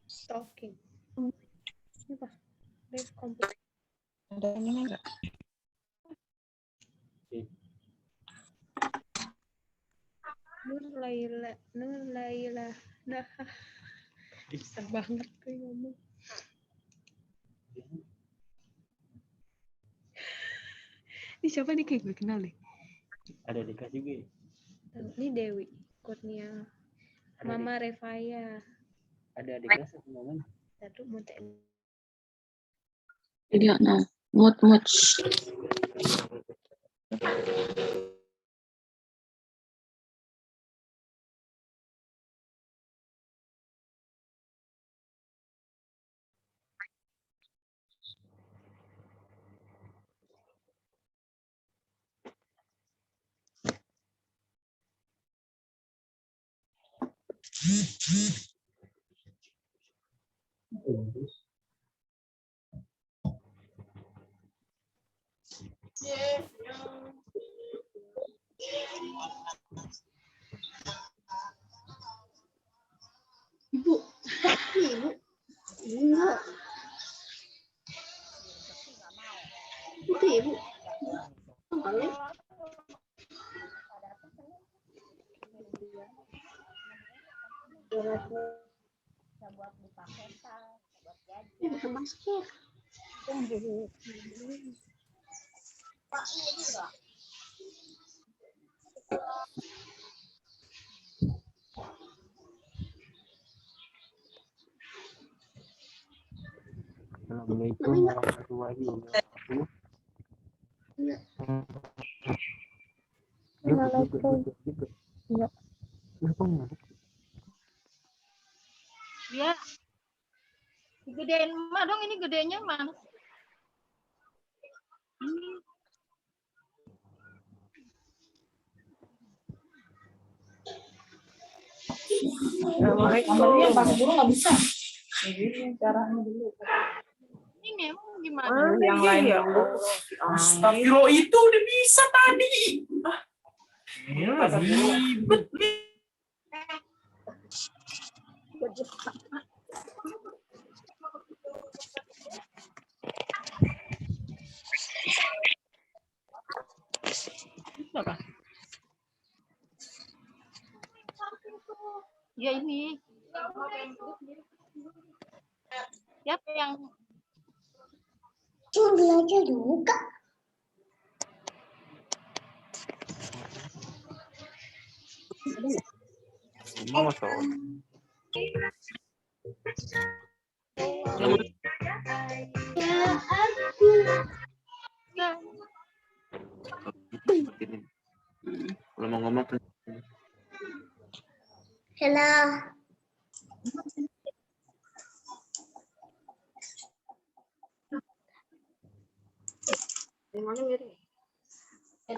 Talking. Ini apa? Live komputer. Ada ini enggak? Nur Laila. Nah, susah banget tuh ngomong. Ini siapa nih, kayak gue kenal deh. Ada Dika juga. Ini Dewi Kurnia. Mama Revaya. Ada Dika sama mana? Satu mutek. Video nah. Mut. Ibu. Enggak. Itu ibu. Boleh. Bisa buat buka peta, buat jajan. Bisa masuk. Pak, ini juga. Assalamualaikum warahmatullahi wabarakatuh. Assalamualaikum. Enggak. Ya, gedein emak dong, ini gedenya mana? Ini. Assalamualaikum. Pas dulu nggak bisa. Ini caranya dulu. Ini emang gimana? Yang lain ya. Astagfirullah, itu udah bisa tadi. Ribet nih. Apa? Ya ini. Siapa yang Belajar juga. Mau masuk. Ya aku. Kalau mau ngomong Hello.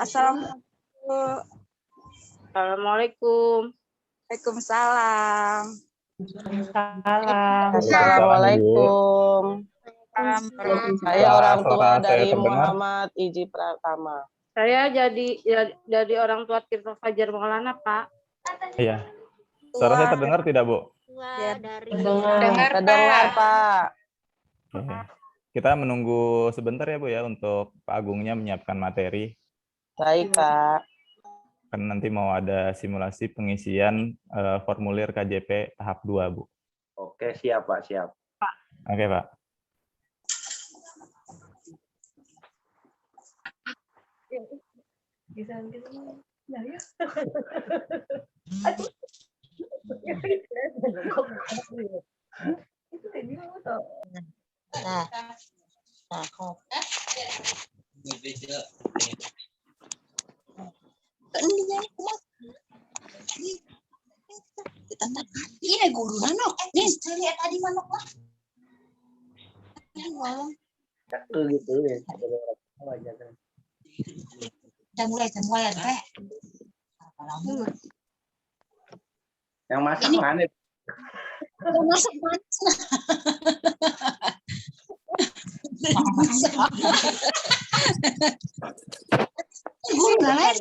Assalamualaikum. Waalaikumsalam. Assalamualaikum. Saya orang tua Suara saya dari terdengar? Muhammad Iji Pratama. saya jadi orang tua Tirta Fajar Maulana, Pak. Iya. Suara saya terdengar tidak, Bu? Ya, Dari terdengar, Pak. Oke. Kita menunggu sebentar ya, Bu ya, untuk Pak Agungnya menyiapkan materi. Baik, Pak. Kan nanti mau ada simulasi pengisian formulir KJP tahap 2, Bu. Oke, siap Pak, siap. Oke, Pak. Ini guru manok. Nih, saya tadi manok lah. Gitu ya. Udah mulai teh. Yang masak mana? Udah masak mana? Guru nggak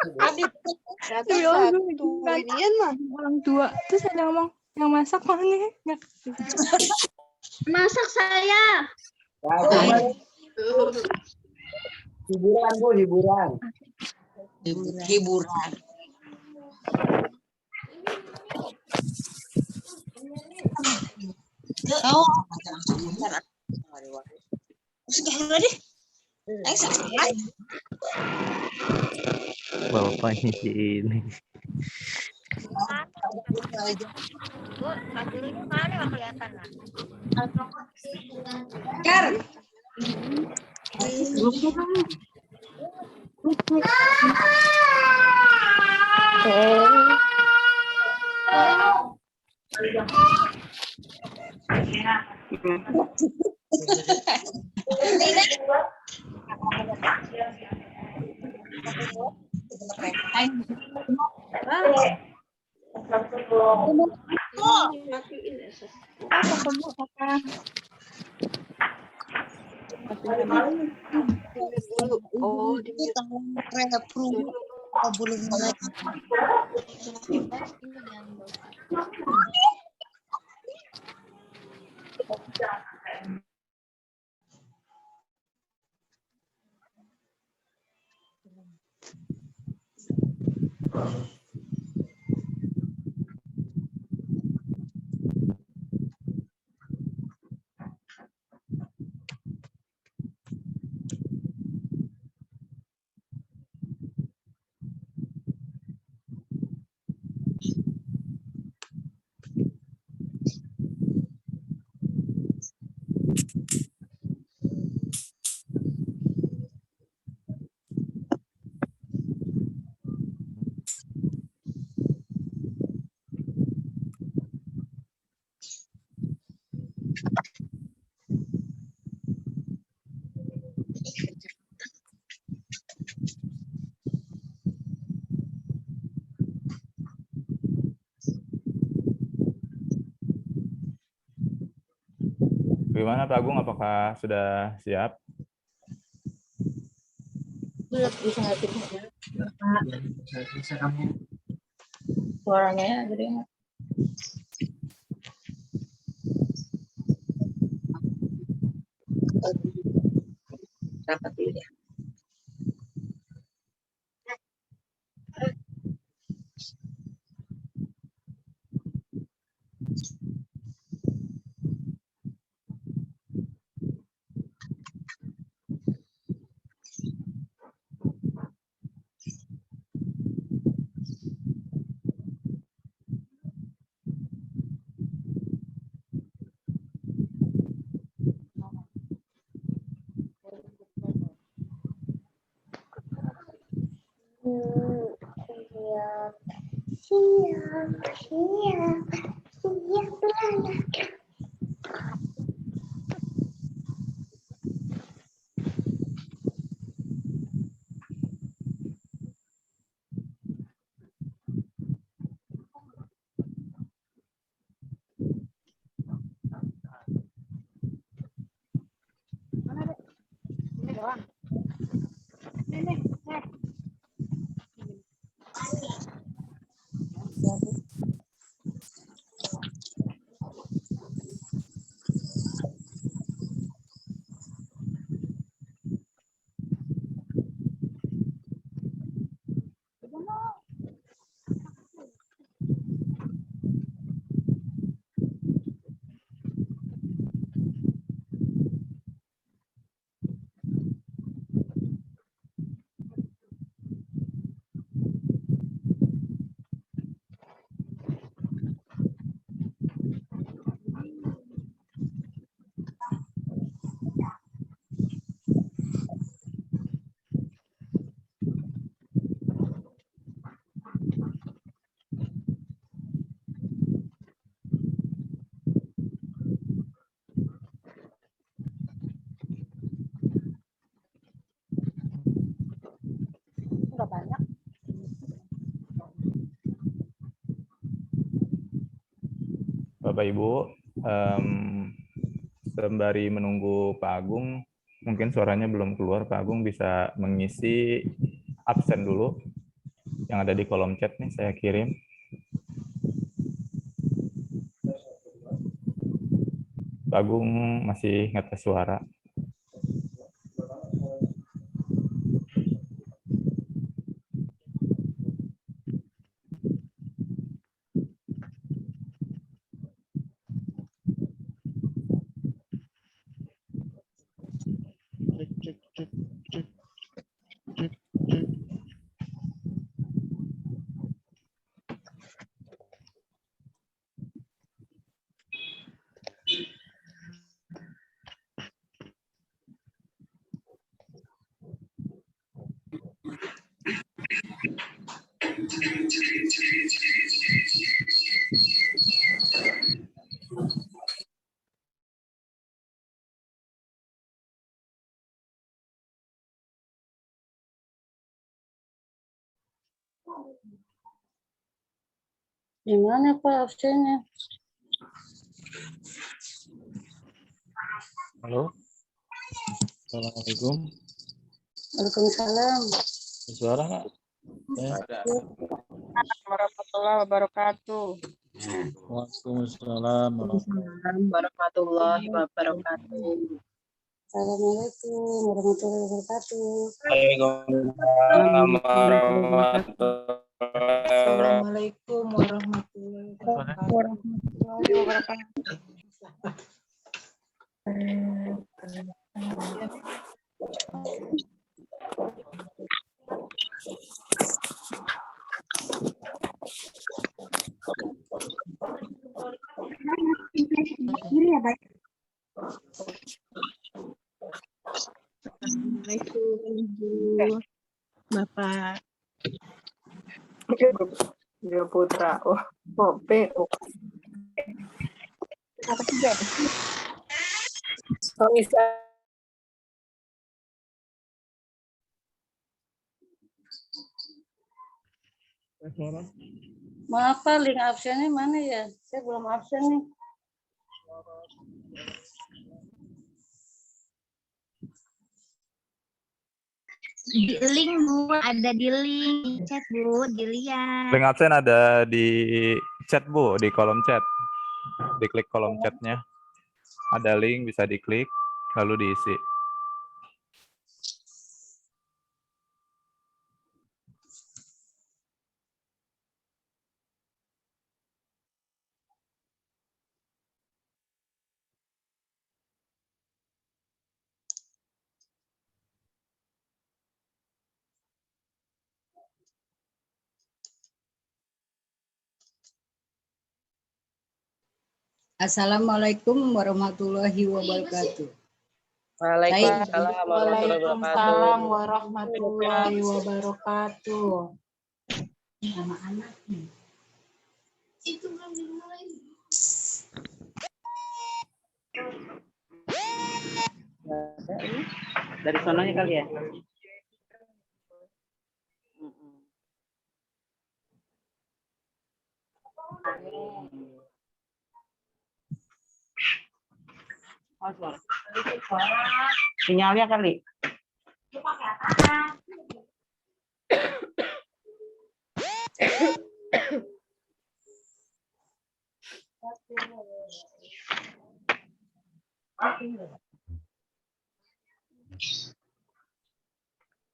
Adik, satu inian mah orang tua terus ada ngomong Yang masak mana? Masak saya. Hiburan, Bu, hiburan. Hiburan. Oh, sudah deh. Bapaknya si ini. Bu, hasilnya mana nggak kelihatan lah. Oh, belum mulai. Gimana Pak Agung, apakah sudah siap? Bisa kamu. Suaranya gede. Rapat dulu ya. Bapak Ibu, sembari menunggu Pak Agung, mungkin suaranya belum keluar, Pak Agung bisa mengisi absen dulu yang ada di kolom chat nih, saya kirim. Pak Agung masih ngetes suara. Gimana Pak absennya? Halo, Assalamualaikum. Waalaikumsalam. Suara nggak? Warahmatullahi wabarakatuh. Waalaikumsalam. Warahmatullahi wabarakatuh. Assalamualaikum warahmatullahi wabarakatuh. Assalamualaikum warahmatullahi wabarakatuh. Assalamualaikum Ibu, Bapak. Dia Putra. Oh, PO. Apa sih Jan? Oh, bisa. Maaf Pak, link absennya mana ya? Saya belum absen nih. Di link Bu, ada di link di chat Bu, dilihat. Link absen ada di chat Bu, di kolom chat. Diklik kolom chatnya. Ada link, bisa diklik, lalu diisi. Assalamualaikum warahmatullahi wabarakatuh. Waalaikumsalam warahmatullahi wabarakatuh. Nama anaknya. Itu belum dimulai. Dari sononya kali ya? Sinyalnya kali.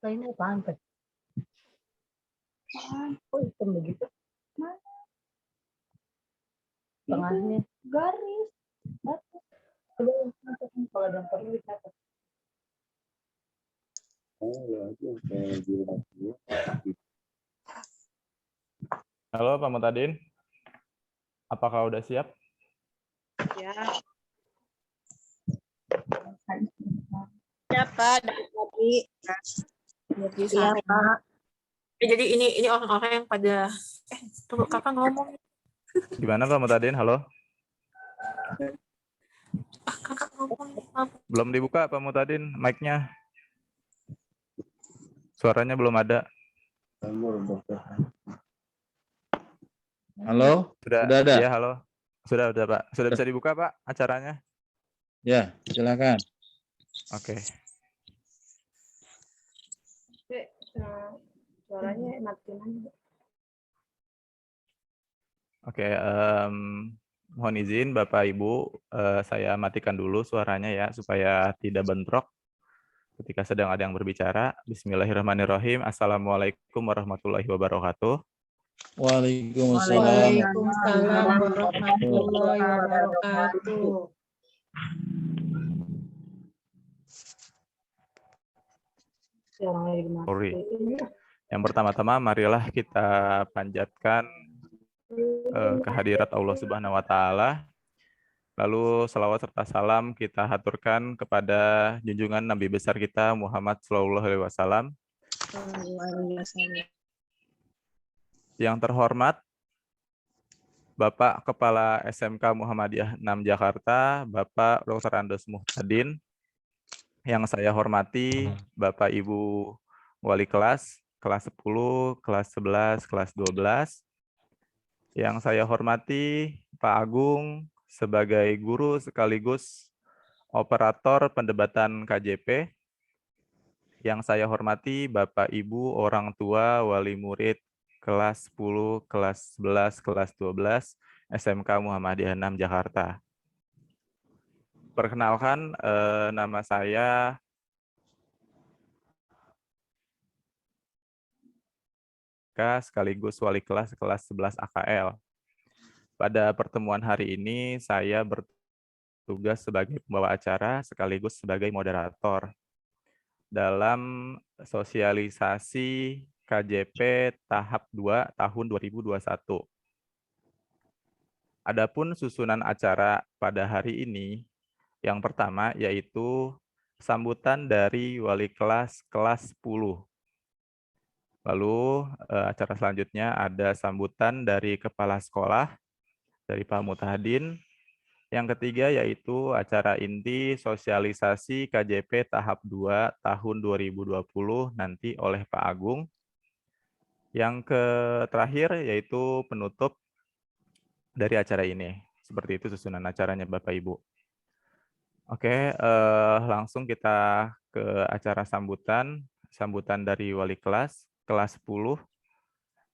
Ini apaan teh? Oh, hitam begitu. Tengahnya garis. Kalau ada perlu dicatat. Halo Pak Mutadin, apakah udah siap? Ya. Siapa dari tadi? Siapa? Jadi ini orang-orang yang pada tunggu kakak ngomong. Gimana Pak Mutadin? Halo? Kakak ngomong. Belum dibuka Pak Mutadin mic-nya. Suaranya belum ada. Halo, Sudah ada? Ya, halo. Sudah Pak. Sudah bisa dibuka Pak acaranya? Ya, silakan. Oke. Suaranya matiin aja. Oke, Mohon izin Bapak Ibu, saya matikan dulu suaranya ya supaya tidak bentrok ketika sedang ada yang berbicara. Bismillahirrahmanirrahim. Assalamualaikum warahmatullahi wabarakatuh. Waalaikumsalam. Waalaikumsalam warahmatullahi wabarakatuh. Sorry. Yang pertama-tama marilah kita panjatkan kehadirat Allah Subhanahu wa taala. Lalu salawat serta salam kita haturkan kepada junjungan Nabi besar kita Muhammad Shallallahu alaihi wasallam. Yang terhormat Bapak Kepala SMK Muhammadiyah 6 Jakarta, Bapak Dr. Andes Muhtadin. Yang saya hormati Bapak Ibu Wali kelas 10, kelas 11, kelas 12. Yang saya hormati Pak Agung sebagai guru sekaligus operator pendebatan KJP. Yang saya hormati Bapak Ibu orang tua wali murid kelas 10, kelas 11, kelas 12 SMK Muhammadiyah 6 Jakarta. Perkenalkan, nama saya sekaligus wali kelas 11 AKL. Pada pertemuan hari ini, saya bertugas sebagai pembawa acara sekaligus sebagai moderator dalam sosialisasi KJP tahap 2 tahun 2021. Adapun susunan acara pada hari ini, yang pertama yaitu sambutan dari wali kelas 10. Lalu acara selanjutnya ada sambutan dari kepala sekolah, dari Pak Muhtadin. Yang ketiga yaitu acara inti sosialisasi KJP tahap 2 tahun 2020 nanti oleh Pak Agung. Yang terakhir yaitu penutup dari acara ini. Seperti itu susunan acaranya Bapak Ibu. Oke, langsung kita ke acara sambutan. Sambutan dari wali kelas 10,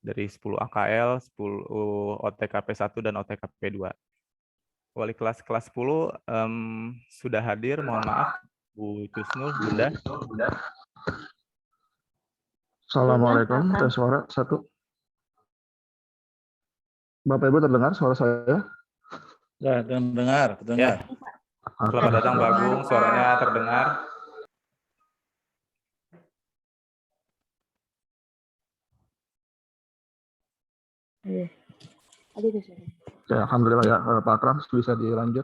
dari 10 AKL, 10 OTKP 1 dan OTKP 2. Wali kelas 10 sudah hadir, mohon maaf Bu Cusnul, Bunda. Assalamualaikum, tes suara 1. Bapak Ibu terdengar suara saya? Ya, terdengar. Ya. Selamat datang Pak Agung, suaranya terdengar. Ya, alhamdulillah ya, Pak Akram bisa dilanjut.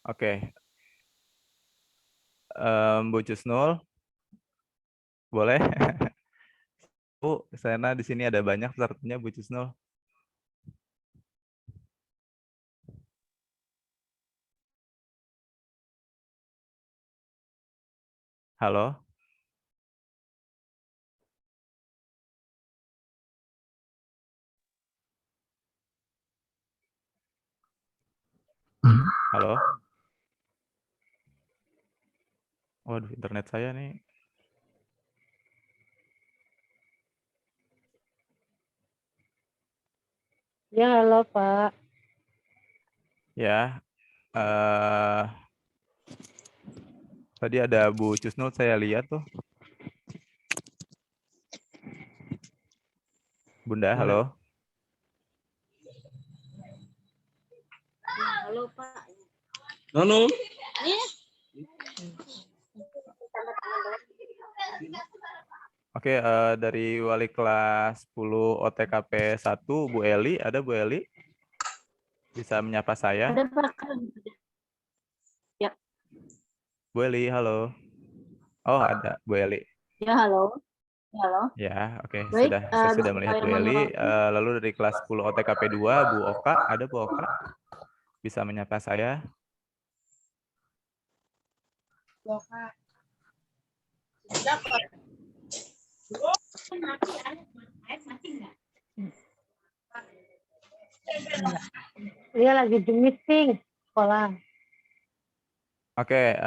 Oke. Bu Cusnul, boleh? Bu, sana di sini ada banyak pesertanya Bu Cusnul. Halo? Halo? Waduh, internet saya nih. Ya, halo Pak. Ya. Tadi ada Bu Cusnul saya lihat tuh. Bunda, halo. Halo Pak. Halo. Oke, dari wali kelas 10 OTKP 1, Bu Eli, ada Bu Eli? Bisa menyapa saya? Ada Pak. Ya. Bu Eli, halo. Oh, ada Bu Eli. Ya, halo. Halo. Ya, oke. Baik, Saya sudah melihat Bu Eli. bismillahirrahmanirrahim. Lalu dari kelas 10 OTKP 2, Bu Oka, ada Bu Oka? Bisa menyapa saya? Dia lagi di meeting sekolah. Oke,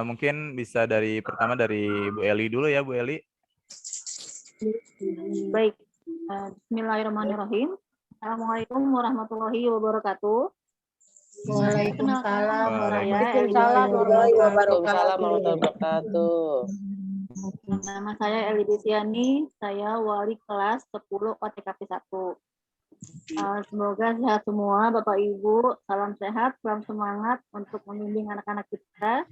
mungkin bisa pertama dari Bu Eli dulu ya, Bu Eli. Baik. Bismillahirrahmanirrahim. Assalamualaikum warahmatullahi wabarakatuh. Waalaikumsalam warahmatullahi wabarakatuh. Nama saya Eli Desiani, saya wali kelas 10 OTKP 1. Semoga sehat semua Bapak Ibu, salam sehat, salam semangat untuk membimbing anak-anak kita.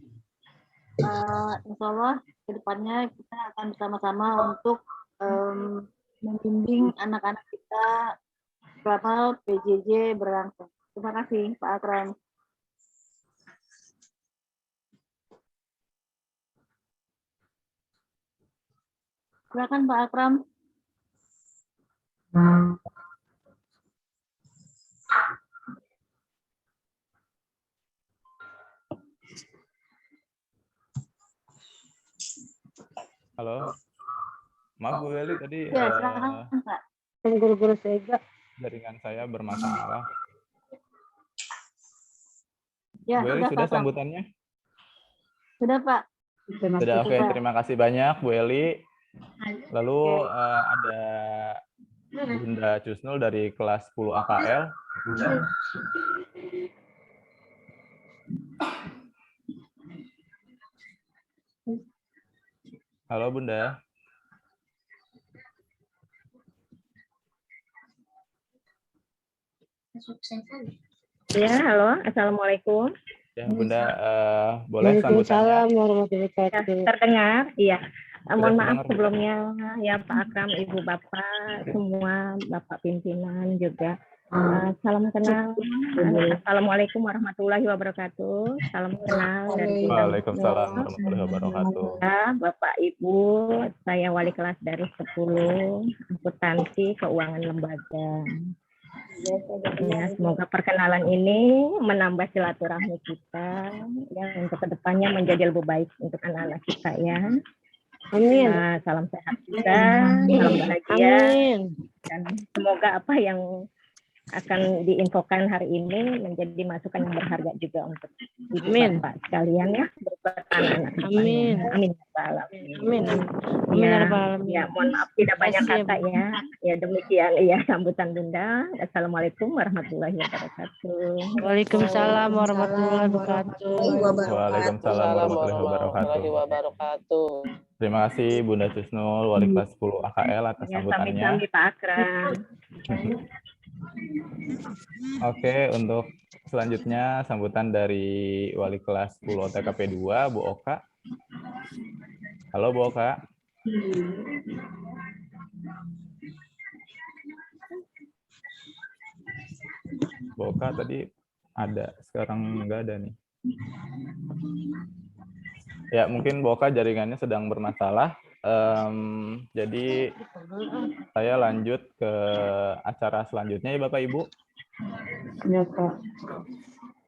Insya Allah ke depannya kita akan bersama-sama untuk membimbing anak-anak kita selama PJJ berlangsung. Terima kasih Pak Akram. Silakan Pak Akram. Halo. Maaf Bu Eli tadi Ya, silakan Pak. Guru-guru sega. jaringan saya bermasalah. Ya, Bu Eli sudah Pak. sambutannya? Sudah Pak. Sudah, oke. Terima kasih banyak Bu Eli. Lalu ada Bunda Cusnul dari kelas 10 AKL. Halo Bunda. Ya, halo. Assalamualaikum. Ya Bunda, boleh sambutannya? Warahmatullahi wabarakatuh. Terdengar? Iya. Mohon maaf terdengar, Bu. sebelumnya ya Pak Akram, Ibu Bapak, semua Bapak pimpinan juga. Salam kenal. Assalamualaikum warahmatullahi wabarakatuh. Salam kenal dari Waalaikumsalam warahmatullahi wabarakatuh. Bapak Ibu, saya wali kelas dari 10 akuntansi keuangan lembaga. Ya, semoga perkenalan ini menambah silaturahmi kita ya untuk kedepannya menjadi lebih baik untuk anak-anak kita ya. Amin. Salam sehat kita, salam bahagia. Amin. Dan semoga apa yang akan diinfokan hari ini menjadi masukan yang berharga juga untuk ibu bapak sekalian ya, berbuat anak-anak. Amin. Amin. Amin. Ya, mohon maaf tidak banyak kata ya. Ya demikian ya sambutan Bunda. Assalamualaikum warahmatullahi wabarakatuh. Waalaikumsalam warahmatullahi wabarakatuh. Waalaikumsalam warahmatullahi wabarakatuh. Terima kasih Bunda Cusnul, wali kelas 10 AKL atas Ya, sambutannya. sami-sami Pak Akram. Oke, untuk selanjutnya sambutan dari wali kelas 10 TKP 2, Bu Oka. Halo Bu Oka. Bu Oka tadi ada, sekarang enggak ada nih. Ya, mungkin Bu Oka jaringannya sedang bermasalah. Jadi saya lanjut ke acara selanjutnya ya Bapak Ibu. Ya, Pak.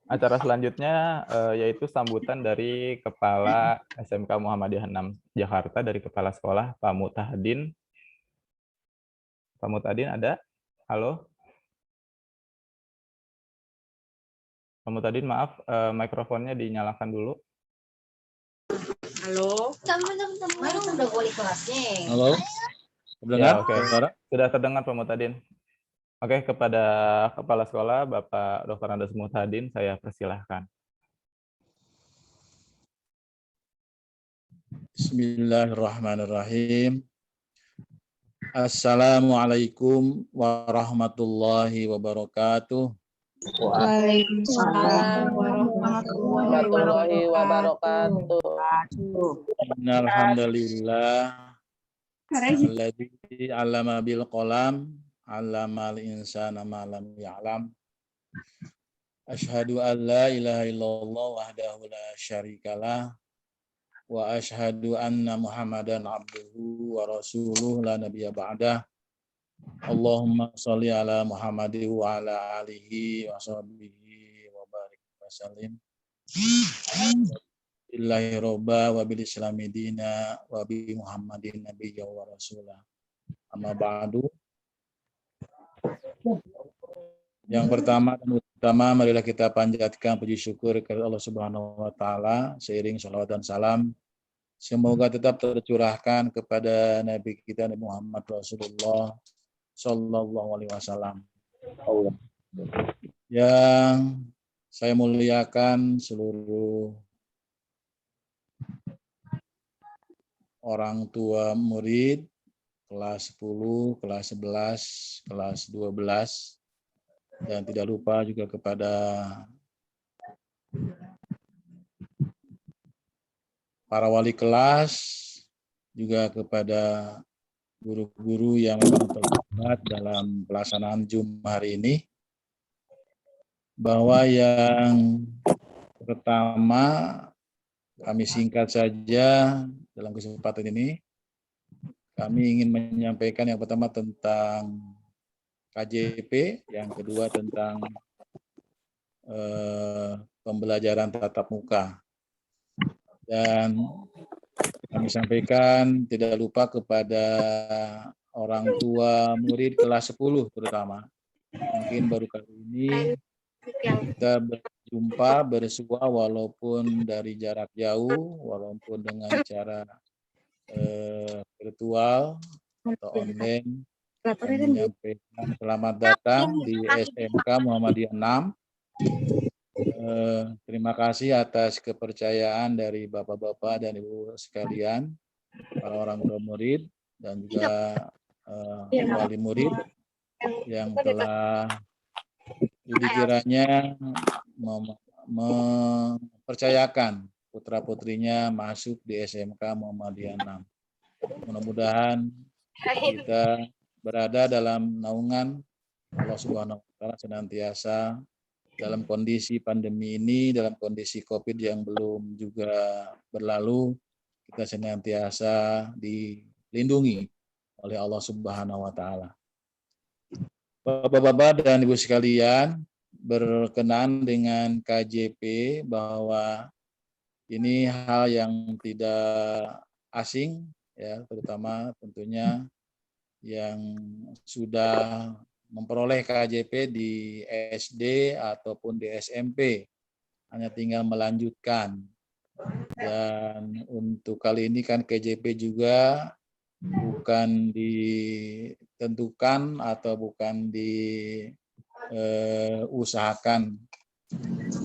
Acara selanjutnya yaitu sambutan dari Kepala SMK Muhammadiyah 6 Jakarta dari Kepala Sekolah Pak Mutahadin. Pak Mutahadin ada? Halo? Pak Mutahadin maaf, mikrofonnya dinyalakan dulu. Halo. Teman-teman udah wali kelasnya. Halo. Ya, Terdengar? oke. Suara? Sudah terdengar Pak Mutahadin. Oke, kepada Kepala Sekolah Bapak Dr. Andes Mutahadin, saya persilahkan. Bismillahirrahmanirrahim. Assalamualaikum warahmatullahi wabarakatuh. Waalaikumsalam warahmatullahi wabarakatuh. Alhamdulillah. Alladzi 'allama bil qalam, 'allamal insana ma lam ya'lam. Asyhadu an la ilaha illallah wahdahu la syarikalah wa asyhadu anna Muhammadan abduhu wa rasuluh la nabiyya ba'dah. Allahumma sholli ala Muhammadin wa ala alihi wa sahbihi wa barik wa sallim. Billahi robba wa bil islami dina wa bi Muhammadin nabiyya wa rasulah. Amma ba'du. Yang pertama dan utama, marilah kita panjatkan puji syukur kepada Allah Subhanahu wa taala seiring shalawat dan salam semoga tetap tercurahkan kepada Nabi kita Nabi Muhammad Rasulullah sallallahu alaihi wasallam. Allah. Yang saya muliakan seluruh orang tua murid kelas 10, kelas 11, kelas 12, dan tidak lupa juga kepada para wali kelas, juga kepada guru-guru yang memang terlibat dalam pelaksanaan Zoom hari ini, bahwa yang pertama kami singkat saja dalam kesempatan ini. Kami ingin menyampaikan yang pertama tentang KJP, yang kedua tentang pembelajaran tatap muka. Dan kami sampaikan tidak lupa kepada orang tua murid kelas 10 terutama. Mungkin baru kali ini kita berjumpa, bersua walaupun dari jarak jauh, walaupun dengan cara virtual atau online, menyampaikan selamat datang di SMK Muhammadiyah 6. Terima kasih atas kepercayaan dari Bapak-Bapak dan Ibu sekalian, para orang tua murid dan juga wali murid yang telah dikiranya mempercayakan putra-putrinya masuk di SMK Muhammadiyah 6. Mudah-mudahan kita berada dalam naungan Allah Subhanahu wa Ta'ala senantiasa dalam kondisi pandemi ini, dalam kondisi COVID yang belum juga berlalu, kita senantiasa dilindungi oleh Allah Subhanahu wa Ta'ala. Bapak-bapak dan Ibu sekalian, berkenaan dengan KJP bahwa ini hal yang tidak asing, ya, terutama tentunya yang sudah memperoleh KJP di SD ataupun di SMP, hanya tinggal melanjutkan. Dan untuk kali ini kan KJP juga bukan ditentukan atau bukan diusahakan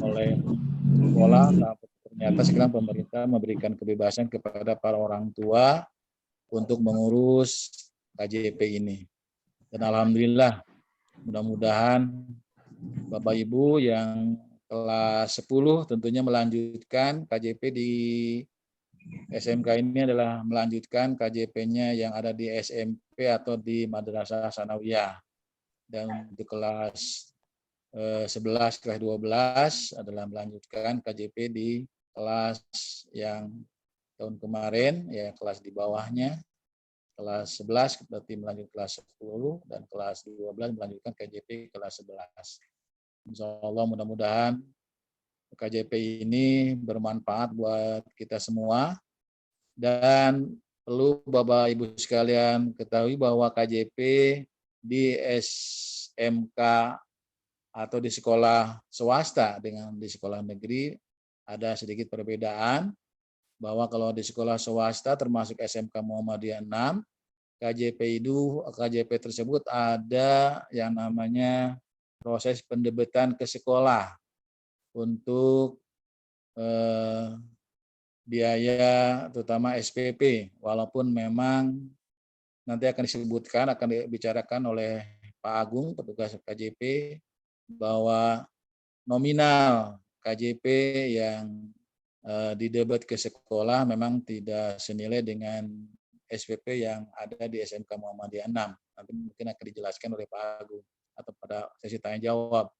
oleh sekolah, tapi ternyata sekarang pemerintah memberikan kebebasan kepada para orang tua untuk mengurus KJP ini. Dan alhamdulillah, mudah-mudahan Bapak Ibu yang kelas 10 tentunya melanjutkan KJP di SMK ini adalah melanjutkan KJP-nya yang ada di SMP atau di Madrasah Sanawiyah. Dan untuk kelas 11, kelas 12 adalah melanjutkan KJP di kelas yang tahun kemarin, ya kelas di bawahnya. Kelas 11 berarti melanjut kelas 10 dan kelas 12 melanjutkan KJP kelas 11. Insya Allah mudah-mudahan KJP ini bermanfaat buat kita semua. Dan perlu Bapak Ibu sekalian ketahui bahwa KJP di SMK atau di sekolah swasta dengan di sekolah negeri ada sedikit perbedaan, bahwa kalau di sekolah swasta termasuk SMK Muhammadiyah 6, KJP tersebut ada yang namanya proses pendebetan ke sekolah untuk biaya terutama SPP, walaupun memang nanti akan disebutkan, akan dibicarakan oleh Pak Agung, petugas KJP, bahwa nominal KJP yang didebet ke sekolah memang tidak senilai dengan SPP yang ada di SMK Muhammadiyah 6. Nanti mungkin akan dijelaskan oleh Pak Agung atau pada sesi tanya jawab.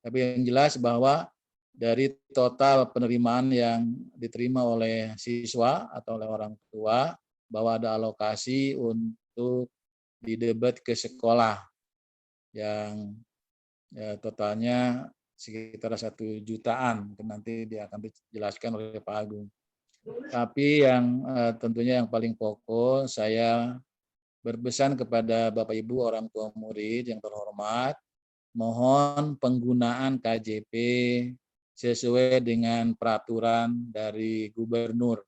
Tapi yang jelas bahwa dari total penerimaan yang diterima oleh siswa atau oleh orang tua, bahwa ada alokasi untuk didebet ke sekolah yang totalnya sekitar 1 jutaan. Nanti dia akan dijelaskan oleh Pak Agung. Tapi yang tentunya yang paling pokok, saya berpesan kepada Bapak Ibu orang tua murid yang terhormat, mohon penggunaan KJP sesuai dengan peraturan dari gubernur.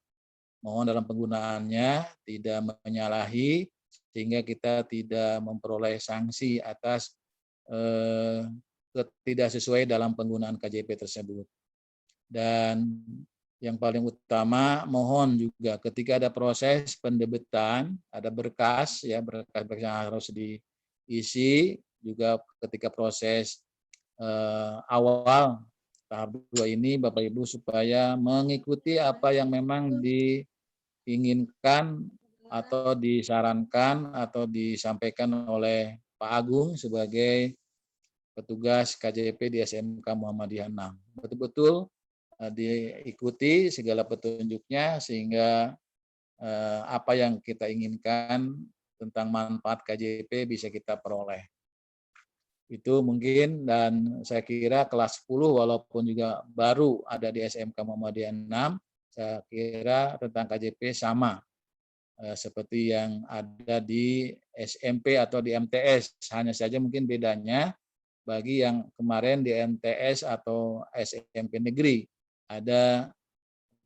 Mohon dalam penggunaannya tidak menyalahi, sehingga kita tidak memperoleh sanksi atas tidak sesuai dalam penggunaan KJP tersebut. Dan yang paling utama, mohon juga ketika ada proses pendebetan, ada berkas yang harus diisi, juga ketika proses awal tahap 2 ini, Bapak Ibu, supaya mengikuti apa yang memang diinginkan atau disarankan atau disampaikan oleh Pak Agung sebagai petugas KJP di SMK Muhammadiyah 6. Betul-betul diikuti segala petunjuknya sehingga apa yang kita inginkan tentang manfaat KJP bisa kita peroleh. Itu mungkin, dan saya kira kelas 10 walaupun juga baru ada di SMK Muhammadiyah 6, saya kira tentang KJP sama seperti yang ada di SMP atau di MTS. Hanya saja mungkin bedanya bagi yang kemarin di MTS atau SMP negeri ada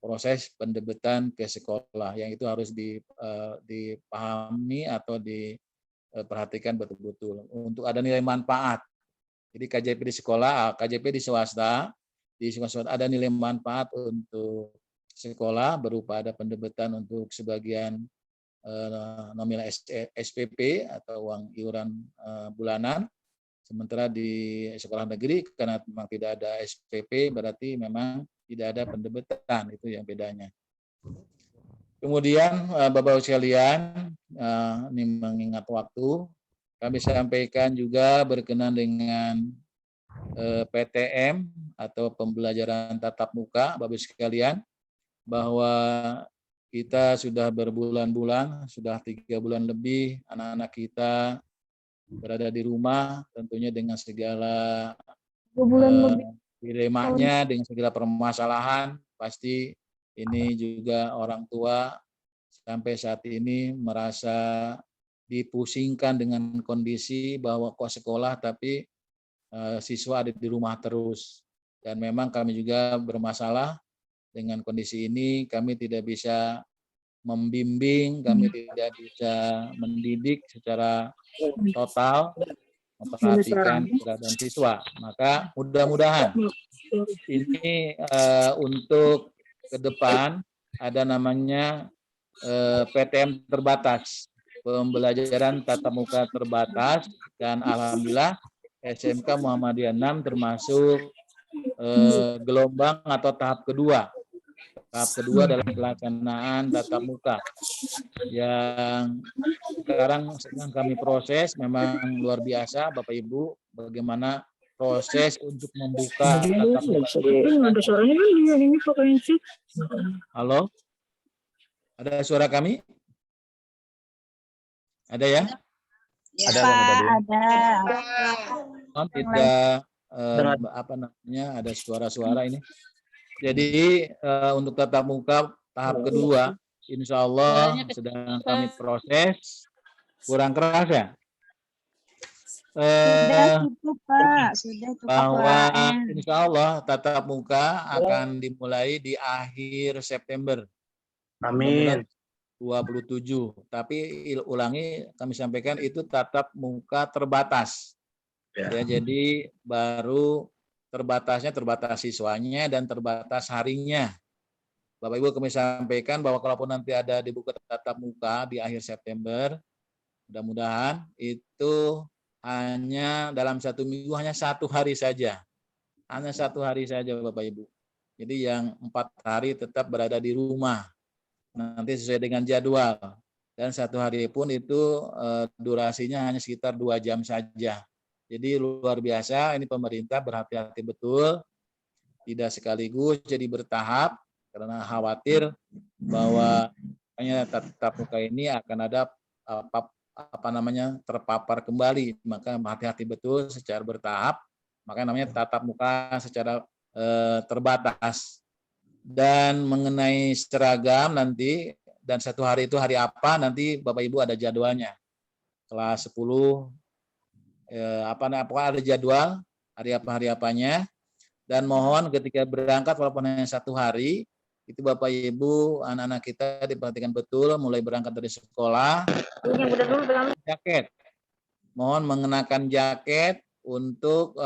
proses pendebetan ke sekolah yang itu harus dipahami atau diperhatikan betul-betul untuk ada nilai manfaat. Jadi KJP di sekolah, KJP di swasta ada nilai manfaat untuk sekolah berupa ada pendebetan untuk sebagian nominal SPP atau uang iuran bulanan. Sementara di sekolah negeri karena memang tidak ada SPP berarti memang tidak ada pendebetan, itu yang bedanya. Kemudian Bapak-Ibu sekalian, ini mengingat waktu, kami sampaikan juga berkenan dengan PTM atau pembelajaran tatap muka, Bapak-Ibu sekalian, bahwa kita sudah berbulan-bulan, sudah 3 bulan lebih anak-anak kita berada di rumah, tentunya dengan segala dilemanya, dengan segala permasalahan. Pasti ini juga orang tua sampai saat ini merasa dipusingkan dengan kondisi bahwa kok sekolah tapi siswa ada di rumah terus. Dan memang kami juga bermasalah dengan kondisi ini, kami tidak bisa membimbing, kami tidak bisa mendidik secara total, memperhatikan keadaan siswa. Maka mudah-mudahan ini untuk ke depan ada namanya PTM terbatas, pembelajaran tatap muka terbatas, dan alhamdulillah SMK Muhammadiyah 6 termasuk gelombang atau tahap kedua. Tahap kedua dalam pelaksanaan tatap muka yang sekarang sedang kami proses. Memang luar biasa Bapak Ibu bagaimana proses untuk membuka tatap muka. Halo? Ada suara kami? Ada ya? Ada. Ada. Tidak apa namanya, ada suara-suara ini. Jadi untuk tatap muka tahap kedua, insya Allah sedang kami proses. Kurang keras ya? Sudah cukup Pak, sudah cukup Bahwa Pak. insya Allah tatap muka akan dimulai di akhir September. Amin. 27. Tapi ulangi kami sampaikan itu tatap muka terbatas. Ya, jadi baru terbatas siswanya dan terbatas harinya. Bapak Ibu kami sampaikan bahwa kalaupun nanti ada dibuka tatap muka di akhir September, mudah-mudahan itu hanya dalam 1 minggu, hanya 1 hari saja. Hanya 1 hari saja Bapak Ibu. Jadi yang 4 hari tetap berada di rumah. Nanti sesuai dengan jadwal. Dan 1 hari pun itu durasinya hanya sekitar 2 jam saja. Jadi luar biasa, ini pemerintah berhati-hati betul, tidak sekaligus, jadi bertahap, karena khawatir bahwa hanya tatap muka ini akan ada terpapar kembali, maka hati-hati betul secara bertahap, maka namanya tatap muka secara terbatas. Dan mengenai seragam nanti, dan 1 hari itu hari apa, nanti Bapak Ibu ada jadwalnya. Kelas 10, apakah ada jadwal hari apanya, dan mohon ketika berangkat walaupun hanya 1 hari itu Bapak Ibu anak-anak kita diperhatikan betul mulai berangkat dari sekolah. Jaket, mohon mengenakan jaket untuk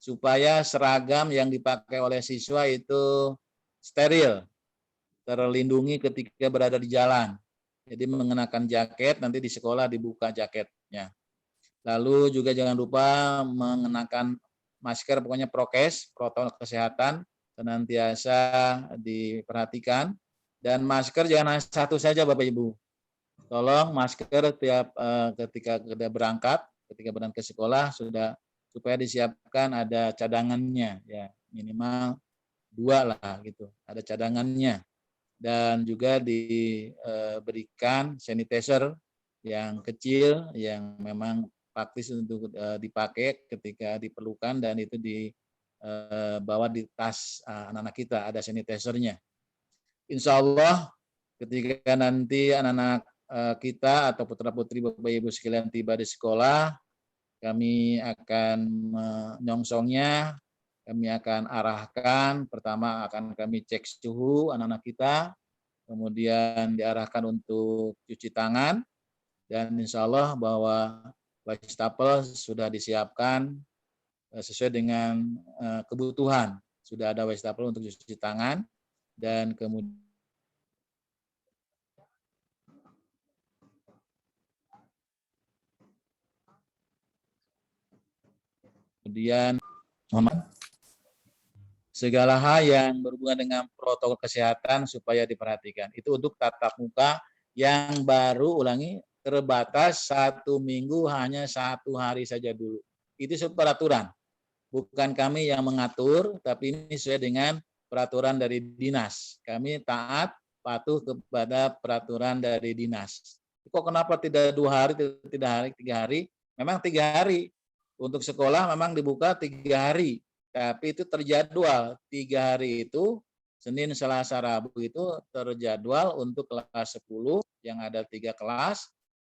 supaya seragam yang dipakai oleh siswa itu steril, terlindungi ketika berada di jalan. Jadi mengenakan jaket, nanti di sekolah dibuka jaketnya. Lalu juga jangan lupa mengenakan masker, pokoknya prokes, protokol kesehatan, senantiasa diperhatikan. Dan masker jangan hanya satu saja Bapak Ibu. Tolong masker tiap ketika berangkat ke sekolah sudah supaya disiapkan ada cadangannya ya, minimal 2 lah gitu, ada cadangannya. Dan juga diberikan sanitizer yang kecil yang memang praktis untuk dipakai ketika diperlukan, dan itu dibawa di tas anak-anak kita, ada sanitizernya. Insya Allah ketika nanti anak-anak kita atau putra-putri Bapak Ibu sekalian tiba di sekolah, kami akan menyongsongnya, kami akan arahkan, pertama akan kami cek suhu anak-anak kita, kemudian diarahkan untuk cuci tangan, dan insya Allah bahwa wastafel sudah disiapkan sesuai dengan kebutuhan. Sudah ada wastafel untuk cuci tangan, dan kemudian segala hal yang berhubungan dengan protokol kesehatan supaya diperhatikan. Itu untuk tatap muka yang baru, ulangi, terbatas 1 minggu, hanya 1 hari saja dulu. Itu peraturan. Bukan kami yang mengatur, tapi ini sesuai dengan peraturan dari dinas. Kami taat, patuh kepada peraturan dari dinas. Kok kenapa tidak 2 hari, tidak 3 hari? Memang 3 hari. Untuk sekolah memang dibuka 3 hari. Tapi itu terjadwal. 3 hari itu, Senin, Selasa, Rabu itu terjadwal untuk kelas 10 yang ada 3 kelas.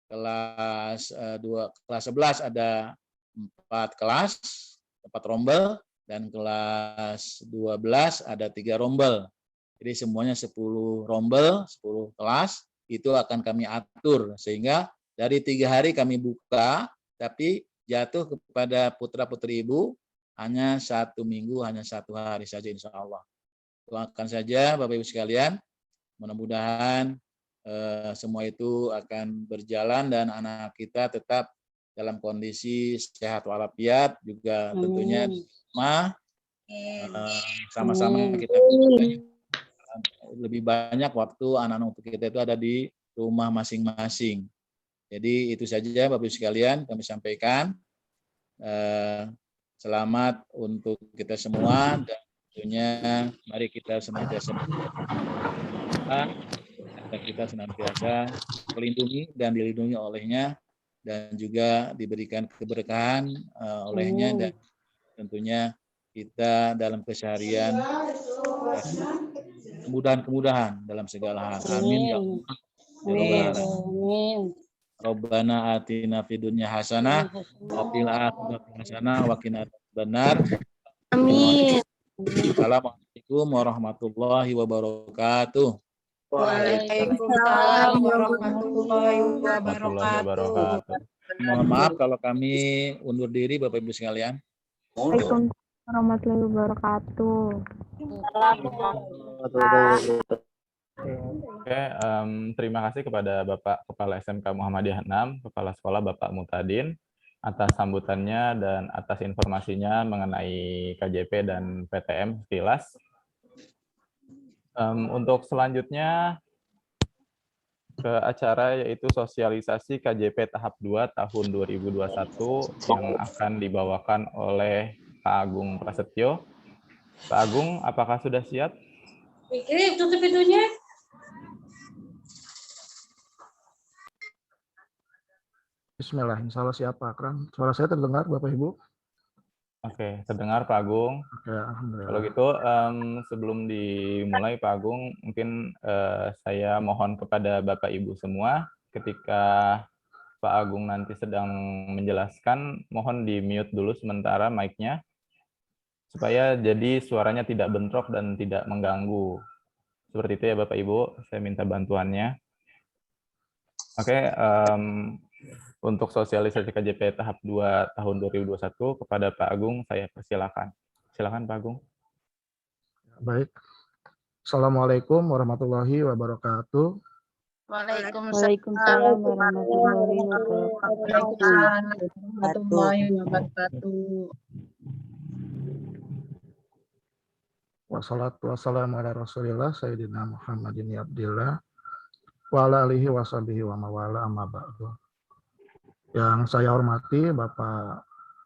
Kelas 11 ada 4 kelas, 4 rombel, dan kelas 12 ada 3 rombel. Jadi semuanya 10 rombel, 10 kelas, itu akan kami atur. Sehingga dari 3 hari kami buka, tapi jatuh kepada putra-putri ibu hanya 1 minggu, hanya 1 hari saja insya Allah. Doakan saja Bapak Ibu sekalian, mudah-mudahan semua itu akan berjalan dan anak kita tetap dalam kondisi sehat walafiat, juga tentunya sama-sama kita lebih banyak waktu anak-anak kita itu ada di rumah masing-masing. Jadi itu saja Bapak Ibu sekalian kami sampaikan. Selamat untuk kita semua, dan tentunya mari kita senantiasa kita senantiasa melindungi dan dilindungi olehnya, dan juga diberikan keberkahan olehnya, dan tentunya kita dalam keseharian kemudahan-kemudahan dalam segala hal. Amin ya Allah. Rabbana atina fid dunya hasanah wa fil akhirati hasanah wa qina adzabannar. Amin. Assalamualaikum warahmatullahi wabarakatuh. Waalaikumsalam warahmatullahi wabarakatuh. Mohon maaf kalau kami undur diri Bapak Ibu sekalian. Waalaikumsalam warahmatullahi wabarakatuh. Oke, terima kasih kepada Bapak Kepala SMK Muhammadiyah 6, Kepala Sekolah Bapak Mutadin, atas sambutannya dan atas informasinya mengenai KJP dan PTM sekilas. Untuk selanjutnya ke acara yaitu sosialisasi KJP tahap 2 tahun 2021 yang akan dibawakan oleh Pak Agung Prasetyo. Pak Agung, apakah sudah siap? Pikir tutup pintunya. Bismillah, insya Allah siap Pak Akram. Suara saya terdengar Bapak Ibu? Oke, terdengar Pak Agung. Oke, alhamdulillah. Kalau gitu, sebelum dimulai Pak Agung, mungkin saya mohon kepada Bapak Ibu semua, ketika Pak Agung nanti sedang menjelaskan, mohon di-mute dulu sementara mic-nya, supaya jadi suaranya tidak bentrok dan tidak mengganggu. Seperti itu ya Bapak Ibu, saya minta bantuannya. Oke, Untuk sosialisasi KJP tahap 2 tahun 2021 kepada Pak Agung saya persilakan. Silakan Pak Agung. Baik. Assalamualaikum warahmatullahi wabarakatuh. Waalaikumsalam warahmatullahi wabarakatuh. warahmatullahi wabarakatuh. Wassalatu wassalamu ala Rasulillah Sayyidina Muhammadin Abdillah wa ala alihi wa sahbihi wa mawala amma ba'du. Yang saya hormati Bapak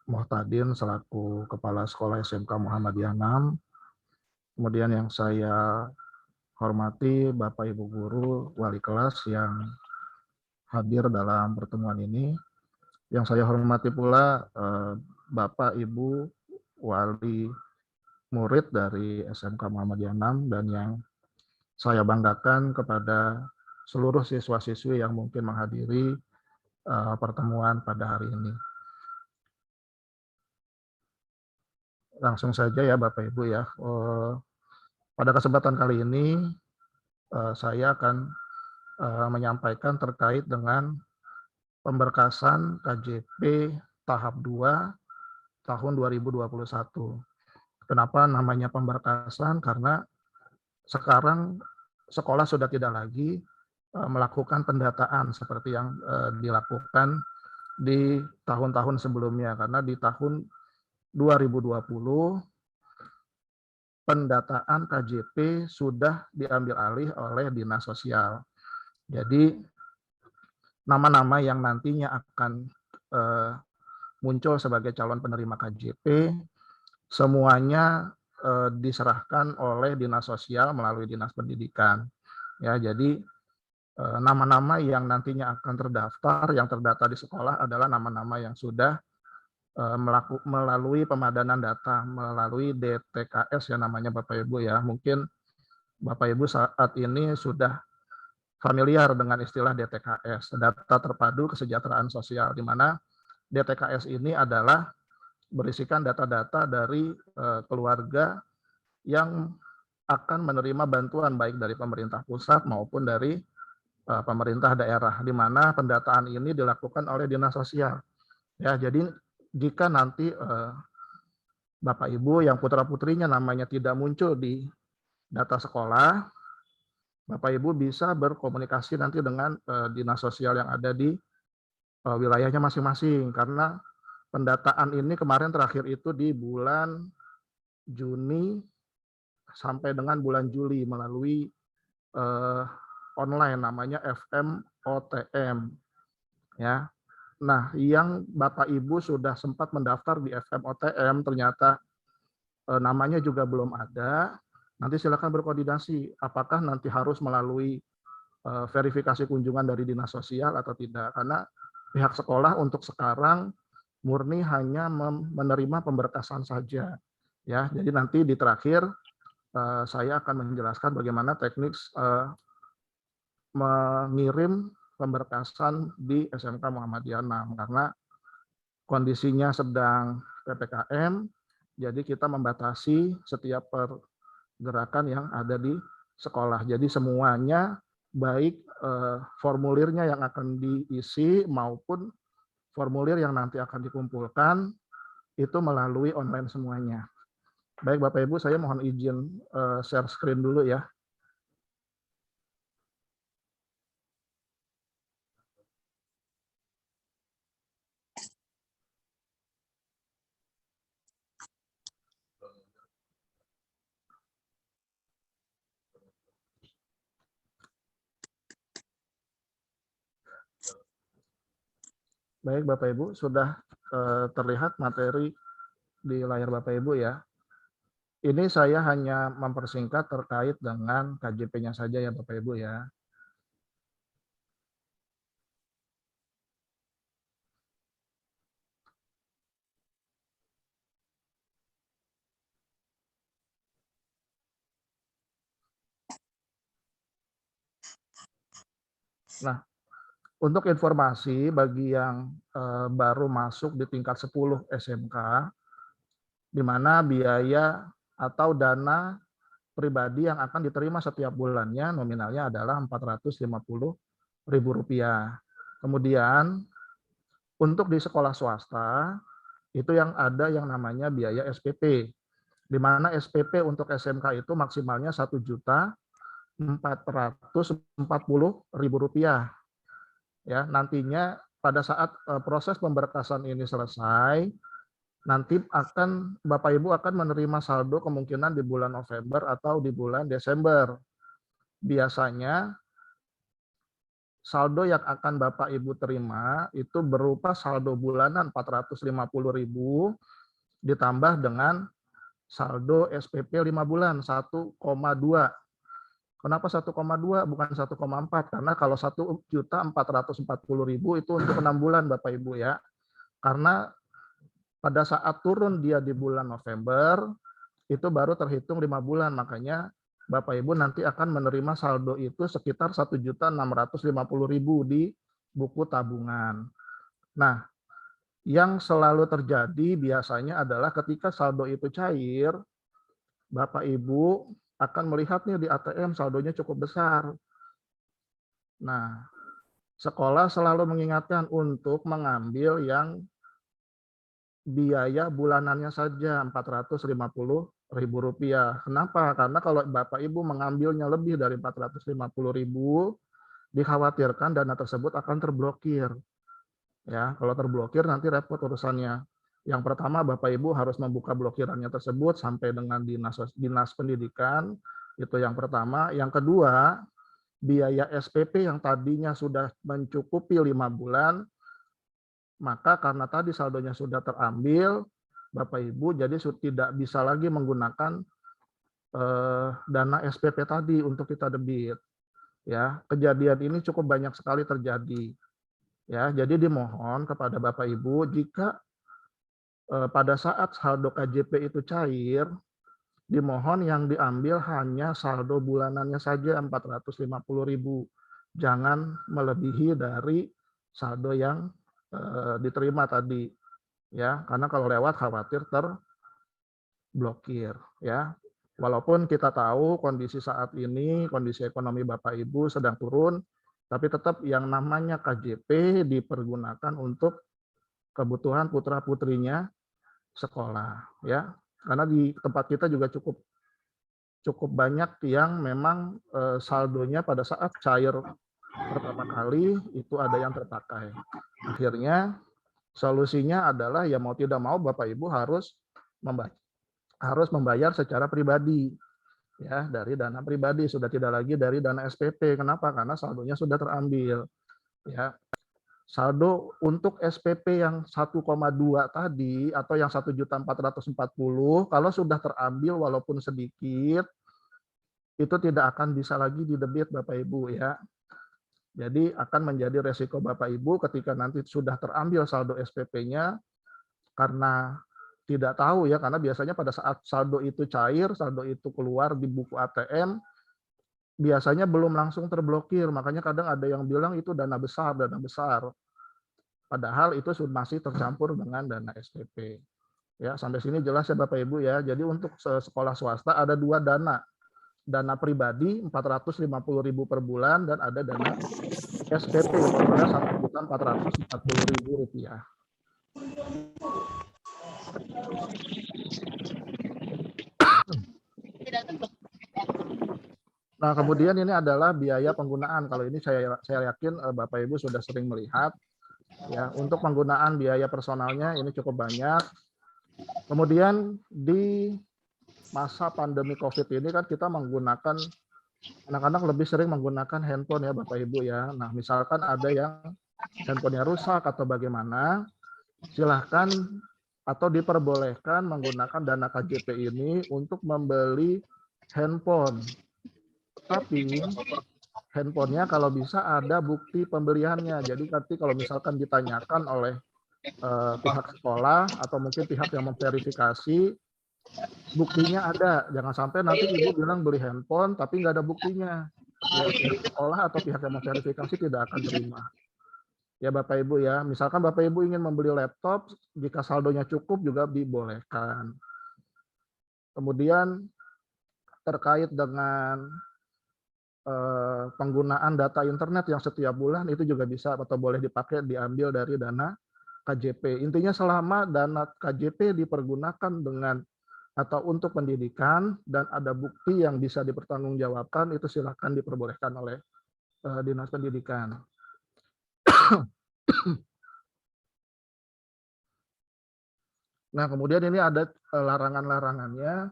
Muhtadin selaku Kepala Sekolah SMK Muhammadiyah 6. Kemudian yang saya hormati Bapak Ibu Guru, Wali kelas yang hadir dalam pertemuan ini. Yang saya hormati pula Bapak Ibu Wali murid dari SMK Muhammadiyah 6 dan yang saya banggakan kepada seluruh siswa-siswi yang mungkin menghadiri pertemuan pada hari ini. Langsung saja ya Bapak Ibu ya. Pada kesempatan kali ini saya akan menyampaikan terkait dengan pemberkasan KJP tahap 2 tahun 2021. Kenapa namanya pemberkasan? Karena sekarang sekolah sudah tidak lagi melakukan pendataan seperti yang dilakukan di tahun-tahun sebelumnya. Karena di tahun 2020 pendataan KJP sudah diambil alih oleh Dinas Sosial. Jadi nama-nama yang nantinya akan muncul sebagai calon penerima KJP semuanya diserahkan oleh Dinas Sosial melalui Dinas Pendidikan. Ya, jadi nama-nama yang nantinya akan terdaftar, yang terdata di sekolah adalah nama-nama yang sudah melalui pemadanan data, melalui DTKS ya namanya Bapak Ibu ya. Mungkin Bapak Ibu saat ini sudah familiar dengan istilah DTKS, Data Terpadu Kesejahteraan Sosial, di mana DTKS ini adalah berisikan data-data dari keluarga yang akan menerima bantuan baik dari pemerintah pusat maupun dari pemerintah daerah, di mana pendataan ini dilakukan oleh Dinas Sosial. Ya, jadi jika nanti Bapak Ibu yang putra-putrinya namanya tidak muncul di data sekolah, Bapak Ibu bisa berkomunikasi nanti dengan Dinas Sosial yang ada di wilayahnya masing-masing, karena pendataan ini kemarin terakhir itu di bulan Juni sampai dengan bulan Juli melalui online namanya FMOTM ya. Nah, yang Bapak Ibu sudah sempat mendaftar di FMOTM ternyata namanya juga belum ada. Nanti silakan berkoordinasi apakah nanti harus melalui verifikasi kunjungan dari Dinas Sosial atau tidak, karena pihak sekolah untuk sekarang murni hanya menerima pemberkasan saja ya. Jadi nanti di terakhir saya akan menjelaskan bagaimana teknik mengirim pemberkasan di SMK Muhammadiyah 6 karena kondisinya sedang PPKM, jadi kita membatasi setiap pergerakan yang ada di sekolah. Jadi semuanya baik formulirnya yang akan diisi maupun formulir yang nanti akan dikumpulkan itu melalui online semuanya. Baik Bapak Ibu, saya mohon izin share screen dulu ya. Baik Bapak Ibu, sudah terlihat materi di layar Bapak Ibu ya. Ini saya hanya mempersingkat terkait dengan KJP-nya saja ya Bapak Ibu ya. Nah, untuk informasi bagi yang baru masuk di tingkat 10 SMK, di mana biaya atau dana pribadi yang akan diterima setiap bulannya nominalnya adalah Rp450.000. Kemudian Untuk di sekolah swasta, itu yang ada yang namanya biaya SPP, di mana SPP untuk SMK itu maksimalnya Rp1.440.000. Ya, nantinya pada saat proses pemberkasan ini selesai, nanti Bapak Ibu akan menerima saldo kemungkinan di bulan November atau di bulan Desember. Biasanya saldo yang akan Bapak Ibu terima itu berupa saldo bulanan 450.000 ditambah dengan saldo SPP 5 bulan 1,2. Kenapa 1,2 bukan 1,4? Karena kalau 1.440.000 itu untuk 6 bulan Bapak Ibu ya. Karena pada saat turun dia di bulan November itu baru terhitung 5 bulan, makanya Bapak Ibu nanti akan menerima saldo itu sekitar 1.650.000 di buku tabungan. Nah, yang selalu terjadi biasanya adalah ketika saldo itu cair, Bapak Ibu akan melihatnya di ATM saldonya cukup besar. Nah, sekolah selalu mengingatkan untuk mengambil yang biaya bulanannya saja Rp450.000. Kenapa? Karena kalau Bapak Ibu mengambilnya lebih dari 450.000, dikhawatirkan dana tersebut akan terblokir. Ya, kalau terblokir nanti repot urusannya. Yang pertama, Bapak Ibu harus membuka blokirannya tersebut sampai dengan dinas pendidikan. Itu yang pertama. Yang kedua, biaya SPP yang tadinya sudah mencukupi 5 bulan, maka karena tadi saldonya sudah terambil, Bapak Ibu jadi tidak bisa lagi menggunakan dana SPP tadi untuk kita debit. Ya, kejadian ini cukup banyak sekali terjadi. Ya, jadi dimohon kepada Bapak Ibu jika pada saat saldo KJP itu cair, dimohon yang diambil hanya saldo bulanannya saja 450.000. Jangan melebihi dari saldo yang diterima tadi, ya, karena kalau lewat khawatir terblokir, ya. Walaupun kita tahu kondisi saat ini, kondisi ekonomi Bapak Ibu sedang turun, tapi tetap yang namanya KJP dipergunakan untuk kebutuhan putra putrinya sekolah, ya. Karena di tempat kita juga cukup banyak yang memang saldonya pada saat cair pertama kali itu ada yang terpakai. Akhirnya solusinya adalah ya mau tidak mau Bapak Ibu harus membayar secara pribadi, ya, dari dana pribadi, sudah tidak lagi dari dana SPP. Kenapa? Karena saldonya sudah terambil. Ya, saldo untuk SPP yang 1,2 tadi atau yang 1.440.000 kalau sudah terambil walaupun sedikit itu tidak akan bisa lagi didebit Bapak Ibu, ya. Jadi akan menjadi resiko Bapak Ibu ketika nanti sudah terambil saldo SPP-nya karena tidak tahu, ya, karena biasanya pada saat saldo itu cair, saldo itu keluar di buku ATM, biasanya belum langsung terblokir. Makanya kadang ada yang bilang itu dana besar. Padahal itu masih tercampur dengan dana SPP. Ya, sampai sini jelas ya Bapak Ibu, ya. Jadi untuk sekolah swasta ada 2 dana. Dana pribadi 450.000 per bulan dan ada dana SPP totalnya Rp1.440.000. Nah, kemudian ini adalah biaya penggunaan. Kalau ini saya yakin Bapak Ibu sudah sering melihat, ya. Untuk penggunaan biaya personalnya ini cukup banyak. Kemudian di masa pandemi COVID ini kan kita menggunakan, anak-anak lebih sering menggunakan handphone, ya Bapak Ibu, ya. Nah, misalkan ada yang handphonenya rusak atau bagaimana, silahkan atau diperbolehkan menggunakan dana KJP ini untuk membeli handphone. Tapi handphonenya kalau bisa ada bukti pembeliannya. Jadi nanti kalau misalkan ditanyakan oleh pihak sekolah atau mungkin pihak yang memverifikasi, buktinya ada. Jangan sampai nanti ibu bilang beli handphone tapi nggak ada buktinya. Ya, pihak sekolah atau pihak yang memverifikasi tidak akan terima. Ya Bapak Ibu, ya. Misalkan Bapak Ibu ingin membeli laptop, jika saldonya cukup juga dibolehkan. Kemudian terkait dengan penggunaan data internet yang setiap bulan itu juga bisa atau boleh dipakai, diambil dari dana KJP. Intinya selama dana KJP dipergunakan dengan atau untuk pendidikan dan ada bukti yang bisa dipertanggungjawabkan, itu silakan diperbolehkan oleh Dinas Pendidikan. Nah, kemudian ini ada larangan-larangannya,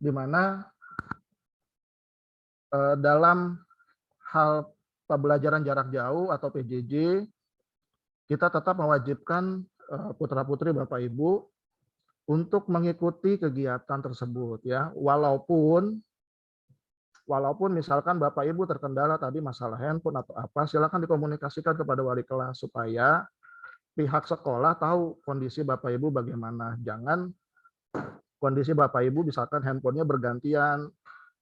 di mana dalam hal pembelajaran jarak jauh atau PJJ, kita tetap mewajibkan putra-putri Bapak Ibu untuk mengikuti kegiatan tersebut, ya, walaupun misalkan Bapak Ibu terkendala tadi masalah handphone atau apa, silakan dikomunikasikan kepada wali kelas supaya pihak sekolah tahu kondisi Bapak Ibu bagaimana. Jangan kondisi Bapak Ibu misalkan handphonenya bergantian,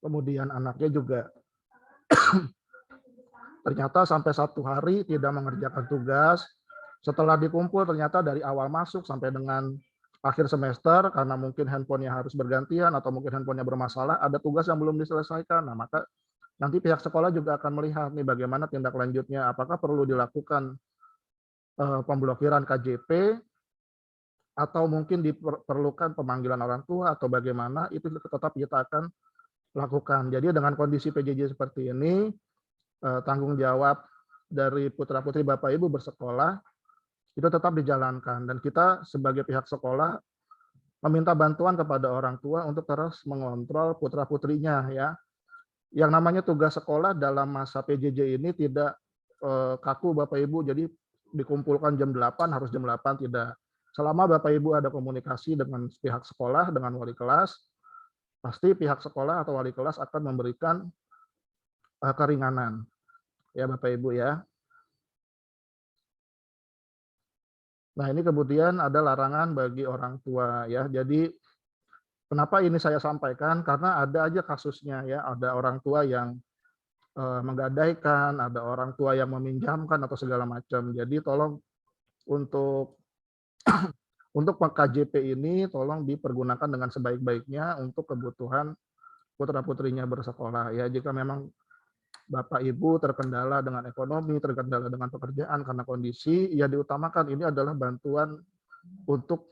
kemudian anaknya juga ternyata sampai 1 hari tidak mengerjakan tugas. Setelah dikumpul ternyata dari awal masuk sampai dengan akhir semester, karena mungkin handphonenya harus bergantian atau mungkin handphonenya bermasalah, ada tugas yang belum diselesaikan. Nah, maka nanti pihak sekolah juga akan melihat nih bagaimana tindak lanjutnya, apakah perlu dilakukan pemblokiran KJP atau mungkin diperlukan pemanggilan orang tua atau bagaimana, itu tetap kita akan lakukan. Jadi dengan kondisi PJJ seperti ini, tanggung jawab dari putra-putri Bapak Ibu bersekolah itu tetap dijalankan, dan kita sebagai pihak sekolah meminta bantuan kepada orang tua untuk terus mengontrol putra-putrinya, ya. Yang namanya tugas sekolah dalam masa PJJ ini tidak kaku Bapak Ibu, jadi dikumpulkan jam 8 harus jam 8, tidak. Selama Bapak Ibu ada komunikasi dengan pihak sekolah, dengan wali kelas, pasti pihak sekolah atau wali kelas akan memberikan keringanan, ya Bapak Ibu, ya. Nah, ini kemudian ada larangan bagi orang tua, ya. Jadi kenapa ini saya sampaikan, karena ada aja kasusnya, ya. Ada orang tua yang menggadaikan, ada orang tua yang meminjamkan atau segala macam. Jadi tolong untuk KJP ini tolong dipergunakan dengan sebaik-baiknya untuk kebutuhan putra-putrinya bersekolah, ya. Jika memang Bapak Ibu terkendala dengan ekonomi, terkendala dengan pekerjaan karena kondisi, ya diutamakan ini adalah bantuan untuk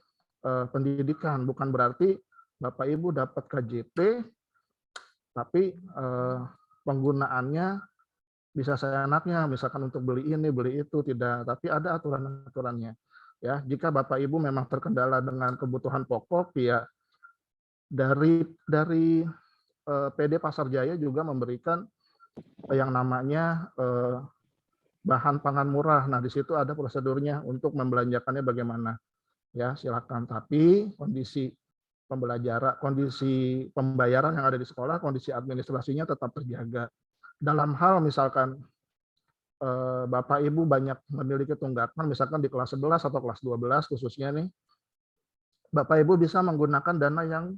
pendidikan. Bukan berarti Bapak Ibu dapat KJP, tapi penggunaannya bisa seenaknya, misalkan untuk beli ini, beli itu, tidak. Tapi ada aturan-aturannya. Ya, jika Bapak Ibu memang terkendala dengan kebutuhan pokok, ya dari PD Pasar Jaya juga memberikan yang namanya bahan pangan murah. Nah, di situ ada prosedurnya untuk membelanjakannya bagaimana. Ya, silakan. Tapi kondisi pembayaran yang ada di sekolah, kondisi administrasinya tetap terjaga. Dalam hal misalkan Bapak Ibu banyak memiliki tunggakan, misalkan di kelas 11 atau kelas 12 khususnya nih, Bapak Ibu bisa menggunakan dana yang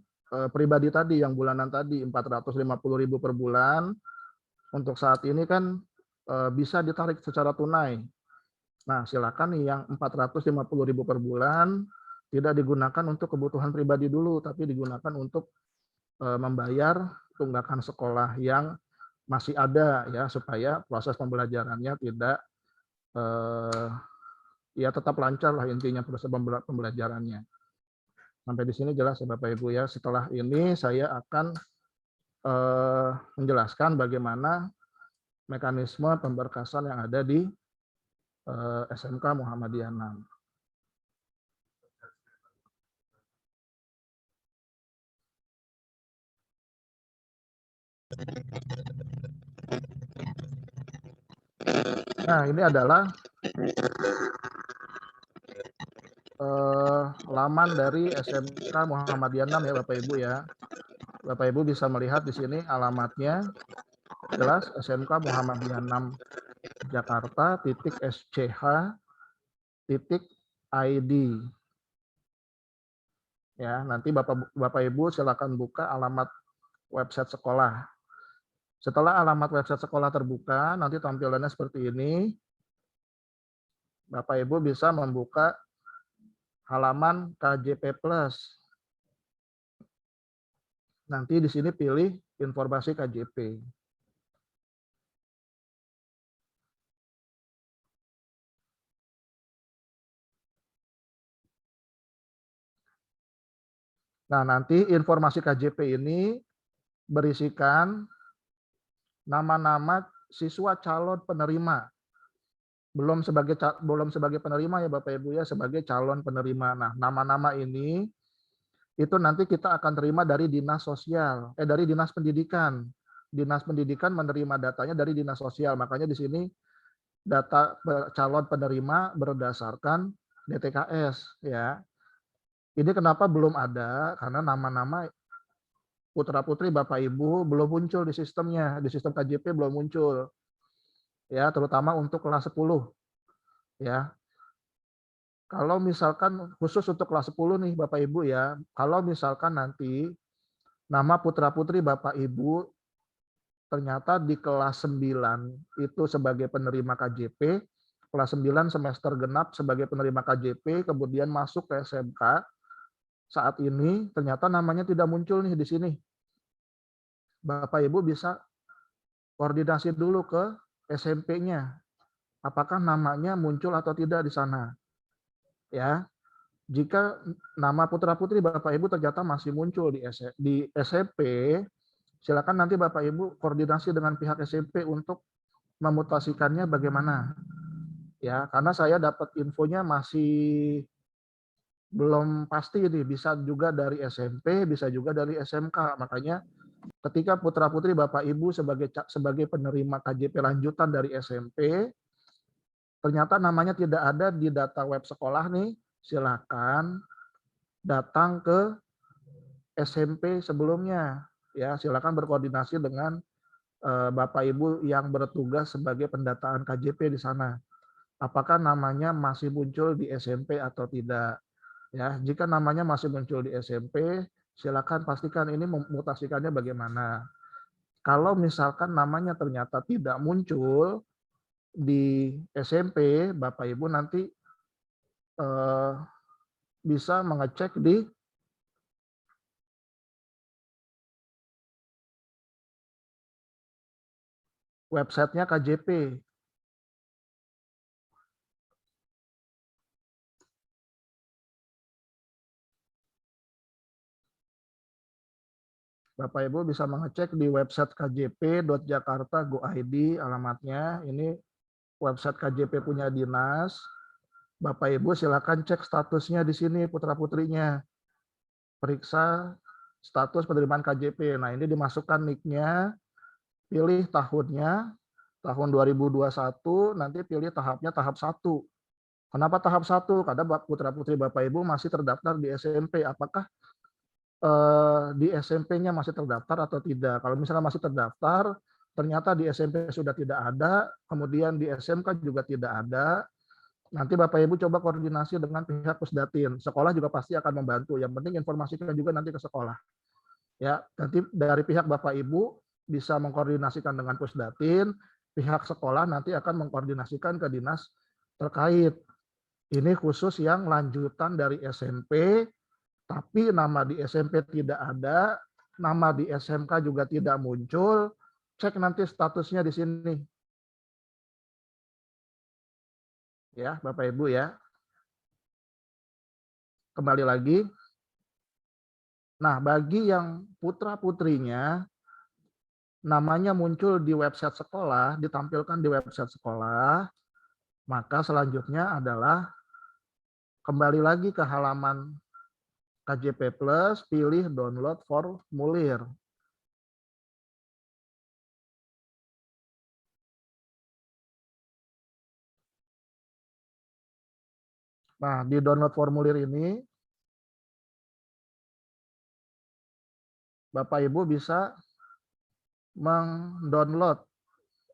pribadi tadi, yang bulanan tadi, 450.000 per bulan. Untuk saat ini kan bisa ditarik secara tunai. Nah, silakan nih yang 450.000 per bulan tidak digunakan untuk kebutuhan pribadi dulu, tapi digunakan untuk membayar tunggakan sekolah yang masih ada, ya, supaya proses pembelajarannya tidak ya tetap lancar lah intinya proses pembelajarannya. Sampai di sini jelas ya Bapak Ibu, ya. Setelah ini saya akan menjelaskan bagaimana mekanisme pemberkasan yang ada di SMK Muhammadiyah 6. Nah, ini adalah laman dari SMK Muhammadiyah 6 ya Bapak Ibu, ya. Bapak Ibu bisa melihat di sini alamatnya jelas SMK Muhammadiyah 6 Jakarta .sch.id. Ya, nanti Bapak Ibu silakan buka alamat website sekolah. Setelah alamat website sekolah terbuka, nanti tampilannya seperti ini. Bapak Ibu bisa membuka halaman KJP Plus. Nanti di sini pilih informasi KJP. Nah, nanti informasi KJP ini berisikan nama-nama siswa calon penerima. Belum sebagai penerima ya Bapak Ibu ya, sebagai calon penerima. Nah, nama-nama ini itu nanti kita akan terima dari Dinas Sosial, dari Dinas Pendidikan. Dinas Pendidikan menerima datanya dari Dinas Sosial. Makanya di sini data calon penerima berdasarkan DTKS ya. Ini kenapa belum ada? Karena nama-nama putra-putri Bapak Ibu belum muncul di sistemnya, di sistem KJP belum muncul. Ya, terutama untuk kelas 10. Ya. Kalau misalkan khusus untuk kelas 10 nih Bapak Ibu ya, kalau misalkan nanti nama putra-putri Bapak Ibu ternyata di kelas 9 itu sebagai penerima KJP, kelas 9 semester genap sebagai penerima KJP, kemudian masuk ke SMK, saat ini ternyata namanya tidak muncul nih di sini. Bapak Ibu bisa koordinasi dulu ke SMP-nya. Apakah namanya muncul atau tidak di sana? Ya. Jika nama putra-putri Bapak Ibu ternyata masih muncul di SMP, silakan nanti Bapak Ibu koordinasi dengan pihak SMP untuk memutasikannya bagaimana. Ya, karena saya dapat infonya masih belum pasti ini, bisa juga dari SMP, bisa juga dari SMK. Makanya ketika putra-putri Bapak Ibu sebagai penerima KJP lanjutan dari SMP, ternyata namanya tidak ada di data web sekolah nih, silakan datang ke SMP sebelumnya. Ya, silakan berkoordinasi dengan Bapak Ibu yang bertugas sebagai pendataan KJP di sana. Apakah namanya masih muncul di SMP atau tidak? Ya, jika namanya masih muncul di SMP, silakan pastikan ini memutasikannya bagaimana. Kalau misalkan namanya ternyata tidak muncul di SMP, Bapak Ibu nanti bisa mengecek di websitenya KJP. Bapak Ibu bisa mengecek di website kjp.jakarta.go.id alamatnya. Ini website KJP punya dinas. Bapak Ibu silakan cek statusnya di sini putra-putrinya. Periksa status penerimaan KJP. Nah, ini dimasukkan nick-nya, pilih tahunnya, tahun 2021, nanti pilih tahapnya tahap 1. Kenapa tahap 1? Karena putra-putri Bapak Ibu masih terdaftar di SMP. Apakah di SMP-nya masih terdaftar atau tidak? Kalau misalnya masih terdaftar, ternyata di SMP sudah tidak ada, kemudian di SMK juga tidak ada, nanti Bapak Ibu coba koordinasi dengan pihak Pusdatin. Sekolah juga pasti akan membantu. Yang penting informasikan juga nanti ke sekolah. Ya, nanti dari pihak Bapak Ibu bisa mengkoordinasikan dengan Pusdatin, pihak sekolah nanti akan mengkoordinasikan ke dinas terkait. Ini khusus yang lanjutan dari SMP, tapi nama di SMP tidak ada, nama di SMK juga tidak muncul, cek nanti statusnya di sini. Ya, Bapak Ibu ya. Kembali lagi. Nah, bagi yang putra-putrinya namanya muncul di website sekolah, ditampilkan di website sekolah, maka selanjutnya adalah kembali lagi ke halaman KJP Plus, pilih download formulir. Nah, di download formulir ini, Bapak Ibu bisa mendownload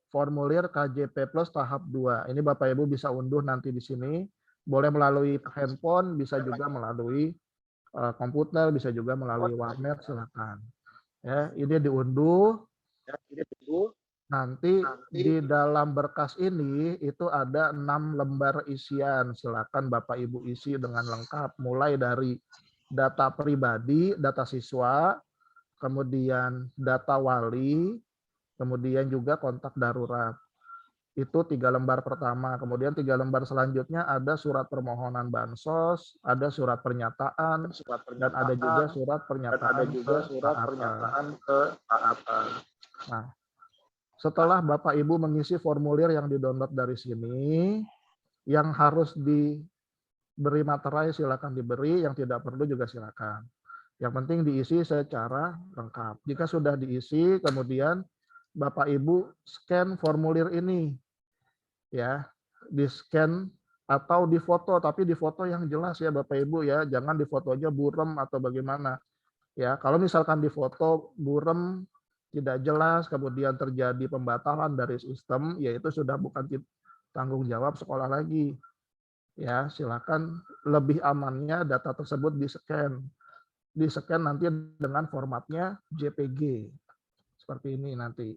formulir KJP Plus tahap 2. Ini Bapak Ibu bisa unduh nanti di sini. Boleh melalui handphone, bisa juga melalui komputer, bisa juga melalui warnet, silakan. Ya, ini diunduh. Nanti di dalam berkas ini itu ada 6 lembar isian. Silakan Bapak Ibu isi dengan lengkap, mulai dari data pribadi, data siswa, kemudian data wali, kemudian juga kontak darurat. Itu 3 lembar pertama. Kemudian 3 lembar selanjutnya ada surat permohonan bansos, ada surat pernyataan, dan ada juga surat pernyataan ketaatan. Nah, setelah Bapak Ibu mengisi formulir yang di-download dari sini, yang harus diberi materai silakan diberi, yang tidak perlu juga silakan. Yang penting diisi secara lengkap. Jika sudah diisi, kemudian Bapak Ibu scan formulir ini, ya, di scan atau difoto, tapi difoto yang jelas ya Bapak Ibu ya, jangan difotonya buram atau bagaimana. Ya, kalau misalkan difoto buram tidak jelas, kemudian terjadi pembatalan dari sistem, yaitu sudah bukan tanggung jawab sekolah lagi. Ya, silakan lebih amannya data tersebut di-scan. Di-scan nanti dengan formatnya JPG. Seperti ini nanti.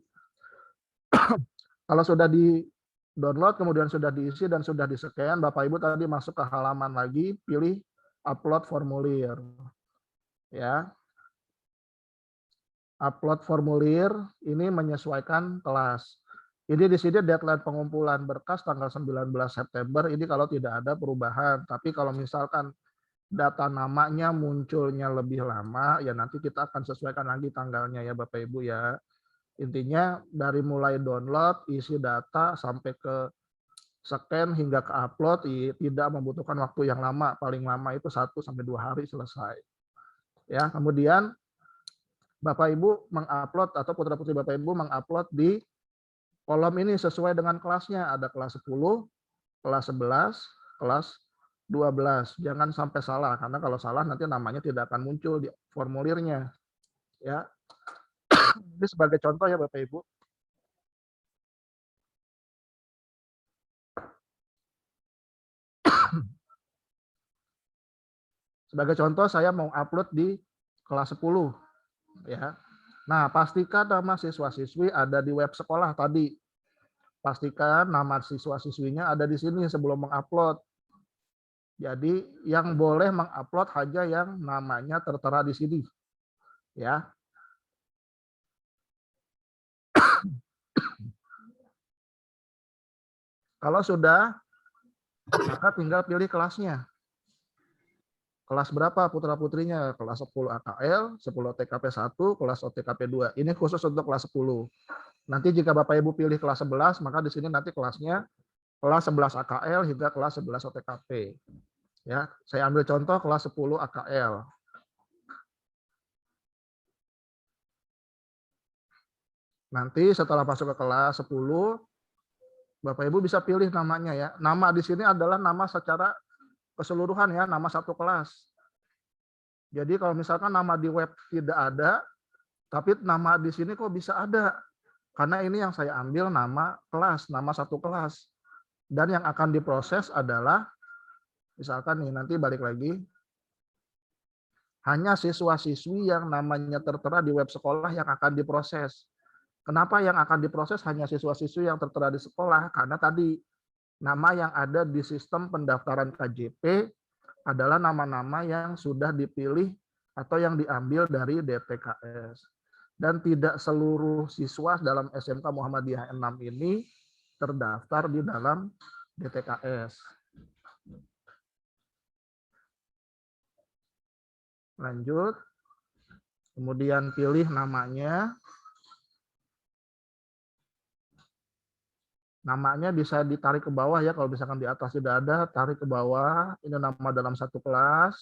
Kalau sudah di-download, kemudian sudah diisi dan sudah di-scan, Bapak Ibu tadi masuk ke halaman lagi, pilih upload formulir. Ya. Upload formulir ini menyesuaikan kelas. Ini di sini deadline pengumpulan berkas tanggal 19 September, ini kalau tidak ada perubahan. Tapi kalau misalkan data namanya munculnya lebih lama, ya nanti kita akan sesuaikan lagi tanggalnya ya Bapak Ibu ya. Intinya dari mulai download, isi data, sampai ke scan hingga ke upload, tidak membutuhkan waktu yang lama. Paling lama itu 1-2 hari selesai. Ya, kemudian Bapak Ibu mengupload atau putra-putri Bapak Ibu mengupload di kolom ini sesuai dengan kelasnya. Ada kelas 10, kelas 11, kelas 12. Jangan sampai salah, karena kalau salah nanti namanya tidak akan muncul di formulirnya. Ya. Ini sebagai contoh ya Bapak Ibu. Sebagai contoh saya mau upload di kelas 10. Ya. Nah, pastikan nama siswa-siswi ada di web sekolah tadi. Pastikan nama siswa-siswinya ada di sini sebelum mengupload. Jadi yang boleh mengupload hanya yang namanya tertera di sini. Ya. Kalau sudah, maka tinggal pilih kelasnya. Kelas berapa putra-putrinya? Kelas 10 AKL, 10 TKP 1, kelas OTKP 2. Ini khusus untuk kelas 10. Nanti jika Bapak Ibu pilih kelas 11, maka di sini nanti kelasnya kelas 11 AKL hingga kelas 11 OTKP. Ya, saya ambil contoh kelas 10 AKL. Nanti setelah masuk ke kelas 10, Bapak Ibu bisa pilih namanya ya. Nama di sini adalah nama secara keseluruhan ya, nama satu kelas. Jadi kalau misalkan nama di web tidak ada, tapi nama di sini kok bisa ada? Karena ini yang saya ambil nama kelas, nama satu kelas. Dan yang akan diproses adalah, misalkan nih nanti balik lagi, hanya siswa-siswi yang namanya tertera di web sekolah yang akan diproses. Kenapa yang akan diproses hanya siswa-siswi yang tertera di sekolah? Karena tadi nama yang ada di sistem pendaftaran KJP adalah nama-nama yang sudah dipilih atau yang diambil dari DTKS. Dan tidak seluruh siswa dalam SMK Muhammadiyah 6 ini terdaftar di dalam DTKS. Lanjut. Kemudian pilih namanya. Namanya bisa ditarik ke bawah ya, kalau misalkan di atas tidak ada, tarik ke bawah. Ini nama dalam satu kelas,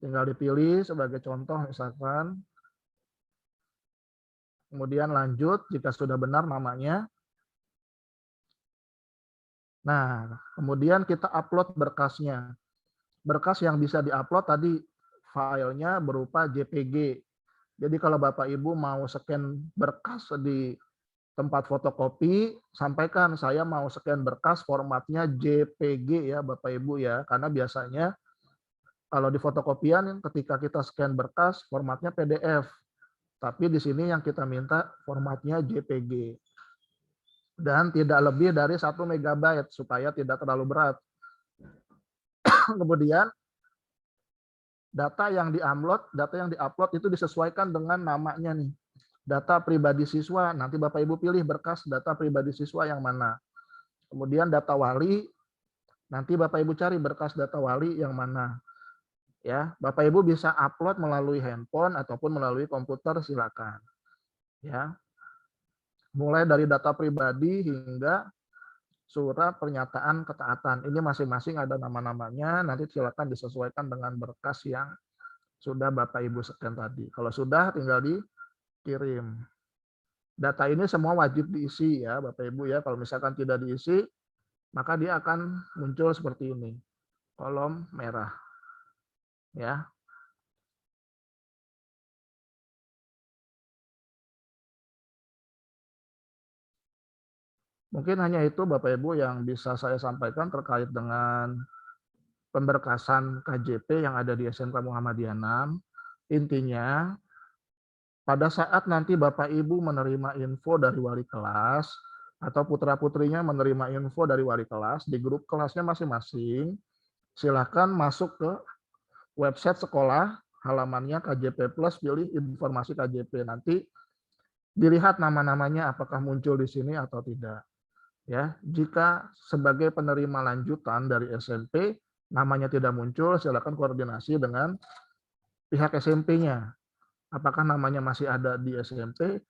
tinggal dipilih sebagai contoh misalkan. Kemudian lanjut, jika sudah benar namanya. Nah, kemudian kita upload berkasnya. Berkas yang bisa diupload tadi filenya berupa JPG. Jadi kalau Bapak Ibu mau scan berkas di tempat fotokopi, sampaikan saya mau scan berkas formatnya JPG ya Bapak Ibu ya, karena biasanya kalau di fotokopian ketika kita scan berkas formatnya PDF, tapi di sini yang kita minta formatnya JPG dan tidak lebih dari 1 MB supaya tidak terlalu berat. Kemudian data yang diupload itu disesuaikan dengan namanya nih. Data pribadi siswa, nanti Bapak Ibu pilih berkas data pribadi siswa yang mana. Kemudian data wali, nanti Bapak Ibu cari berkas data wali yang mana. Ya, Bapak Ibu bisa upload melalui handphone ataupun melalui komputer, silakan. Ya. Mulai dari data pribadi hingga surat pernyataan ketaatan. Ini masing-masing ada nama-namanya, nanti silakan disesuaikan dengan berkas yang sudah Bapak Ibu scan tadi. Kalau sudah tinggal dikirim. Data ini semua wajib diisi ya Bapak Ibu ya. Kalau misalkan tidak diisi, maka dia akan muncul seperti ini. Kolom merah. Ya. Mungkin hanya itu Bapak Ibu yang bisa saya sampaikan terkait dengan pemberkasan KJP yang ada di SMK Muhammadiyah 6. Intinya, pada saat nanti Bapak Ibu menerima info dari wali kelas, atau putra-putrinya menerima info dari wali kelas, di grup kelasnya masing-masing, silakan masuk ke website sekolah, halamannya KJP Plus, pilih informasi KJP. Nanti dilihat nama-namanya apakah muncul di sini atau tidak. Ya, jika sebagai penerima lanjutan dari SMP, namanya tidak muncul, silakan koordinasi dengan pihak SMP-nya. Apakah namanya masih ada di SMP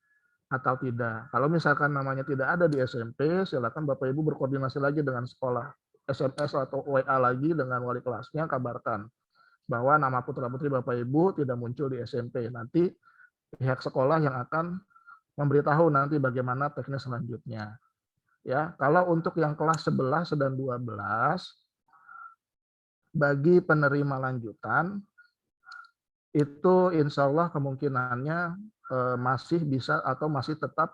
atau tidak. Kalau misalkan namanya tidak ada di SMP, silakan Bapak Ibu berkoordinasi lagi dengan sekolah, SMS atau WA lagi dengan wali kelasnya, kabarkan bahwa nama putra-putri Bapak Ibu tidak muncul di SMP. Nanti pihak sekolah yang akan memberitahu nanti bagaimana teknis selanjutnya. Ya, kalau untuk yang kelas 11 dan 12, bagi penerima lanjutan, itu insya Allah kemungkinannya masih bisa atau masih tetap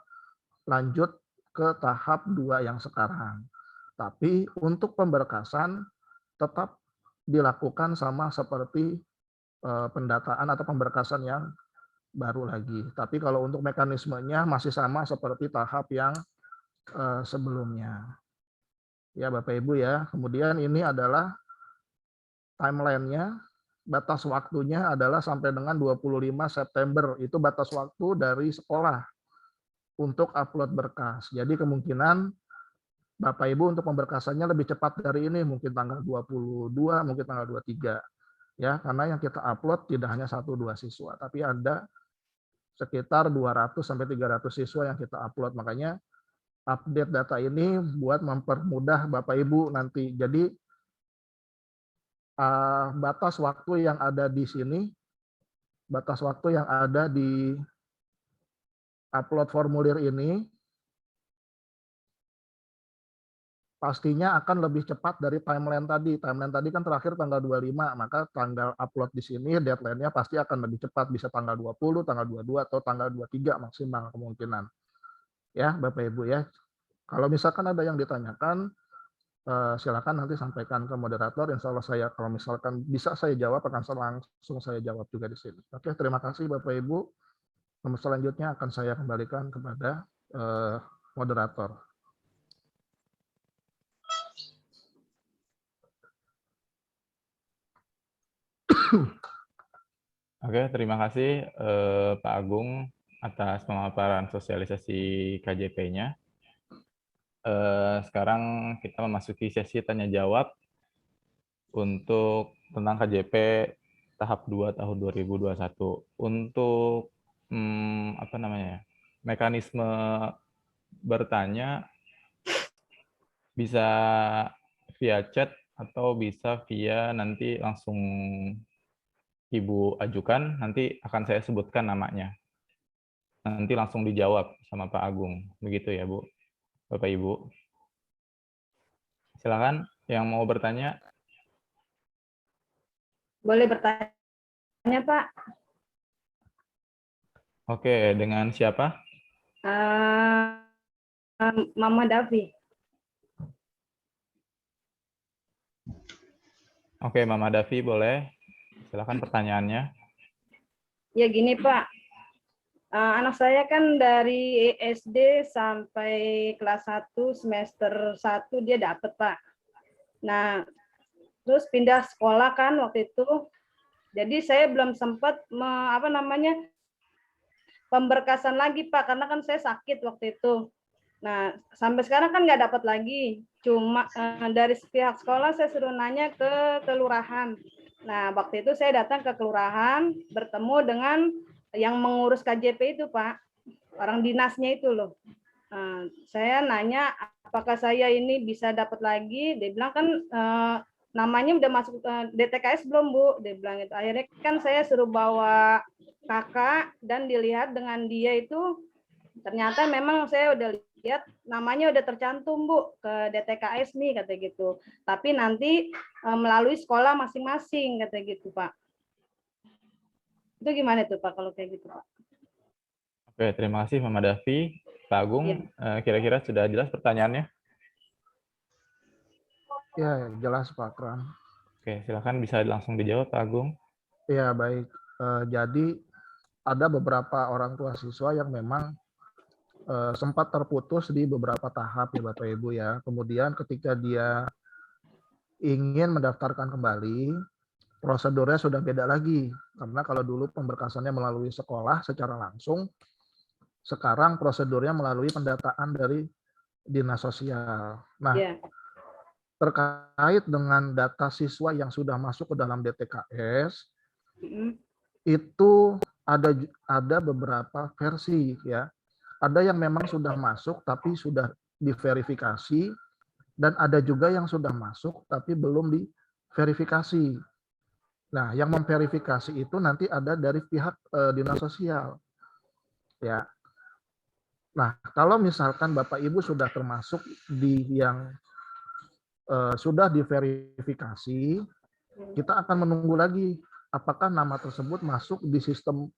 lanjut ke tahap 2 yang sekarang. Tapi untuk pemberkasan tetap dilakukan sama seperti pendataan atau pemberkasan yang baru lagi. Tapi kalau untuk mekanismenya masih sama seperti tahap yang sebelumnya. Ya Bapak Ibu ya. Kemudian ini adalah timeline-nya. Batas waktunya adalah sampai dengan 25 September. Itu batas waktu dari sekolah untuk upload berkas. Jadi kemungkinan Bapak Ibu untuk pemberkasannya lebih cepat dari ini, mungkin tanggal 22, mungkin tanggal 23. Ya, karena yang kita upload tidak hanya 1-2 siswa, tapi ada sekitar 200 sampai 300 siswa yang kita upload. Makanya update data ini buat mempermudah Bapak Ibu nanti. Jadi batas waktu yang ada di sini, batas waktu yang ada di upload formulir ini, pastinya akan lebih cepat dari timeline tadi. Timeline tadi kan terakhir tanggal 25, maka tanggal upload di sini deadline-nya pasti akan lebih cepat, bisa tanggal 20, tanggal 22, atau tanggal 23 maksimal kemungkinan. Ya, Bapak Ibu ya. Kalau misalkan ada yang ditanyakan, silakan nanti sampaikan ke moderator. Insya Allah saya, kalau misalkan bisa saya jawab, akan langsung saya jawab juga di sini. Oke, terima kasih Bapak Ibu. Selanjutnya akan saya kembalikan kepada moderator. Oke, terima kasih Pak Agung atas pemaparan sosialisasi KJP-nya. Sekarang kita memasuki sesi tanya jawab untuk tentang KJP tahap 2 tahun 2021. Untuk mekanisme bertanya bisa via chat atau bisa via nanti langsung Ibu ajukan, nanti akan saya sebutkan namanya. Nanti langsung dijawab sama Pak Agung. Begitu ya, Bu. Bapak Ibu. Silakan yang mau bertanya. Boleh bertanya, Pak. Oke, dengan siapa? Mama Davi. Oke, Mama Davi boleh. Silakan pertanyaannya. Ya gini, Pak. Anak saya kan dari SD sampai kelas 1 semester 1 dia dapat, Pak. Nah, terus pindah sekolah kan waktu itu. Jadi saya belum sempat pemberkasan lagi, Pak, karena kan saya sakit waktu itu. Nah, sampai sekarang kan nggak dapat lagi. Cuma dari pihak sekolah saya suruh nanya ke kelurahan. Nah, waktu itu saya datang ke kelurahan, bertemu dengan yang mengurus KJP itu, Pak. Orang dinasnya itu loh. Saya nanya, apakah saya ini bisa dapat lagi? Dia bilang kan namanya udah masuk DTKS belum, Bu? Dia bilang itu. Akhirnya kan saya suruh bawa kakak dan dilihat dengan dia itu ternyata memang saya udah lihat namanya udah tercantum, Bu, ke DTKS nih, kata gitu. Tapi nanti melalui sekolah masing-masing, kata gitu, Pak. Itu gimana tuh, Pak, kalau kayak gitu, Pak? Oke, terima kasih Mama Davi. Pak Agung, kira-kira sudah jelas pertanyaannya? Ya, jelas Pak Kram. Oke, silakan bisa langsung dijawab Pak Agung. Ya, baik. Jadi ada beberapa orang tua siswa yang memang sempat terputus di beberapa tahap ya Bapak Ibu ya. Kemudian ketika dia ingin mendaftarkan kembali, prosedurnya sudah beda lagi. Karena kalau dulu pemberkasannya melalui sekolah secara langsung, sekarang prosedurnya melalui pendataan dari Dinas Sosial. Nah, terkait dengan data siswa yang sudah masuk ke dalam DTKS, itu ada beberapa versi ya. Ada yang memang sudah masuk tapi sudah diverifikasi, dan ada juga yang sudah masuk tapi belum diverifikasi. Nah, yang memverifikasi itu nanti ada dari pihak Dinas Sosial. Ya. Nah, kalau misalkan Bapak Ibu sudah termasuk di yang sudah diverifikasi, kita akan menunggu lagi apakah nama tersebut masuk di sistem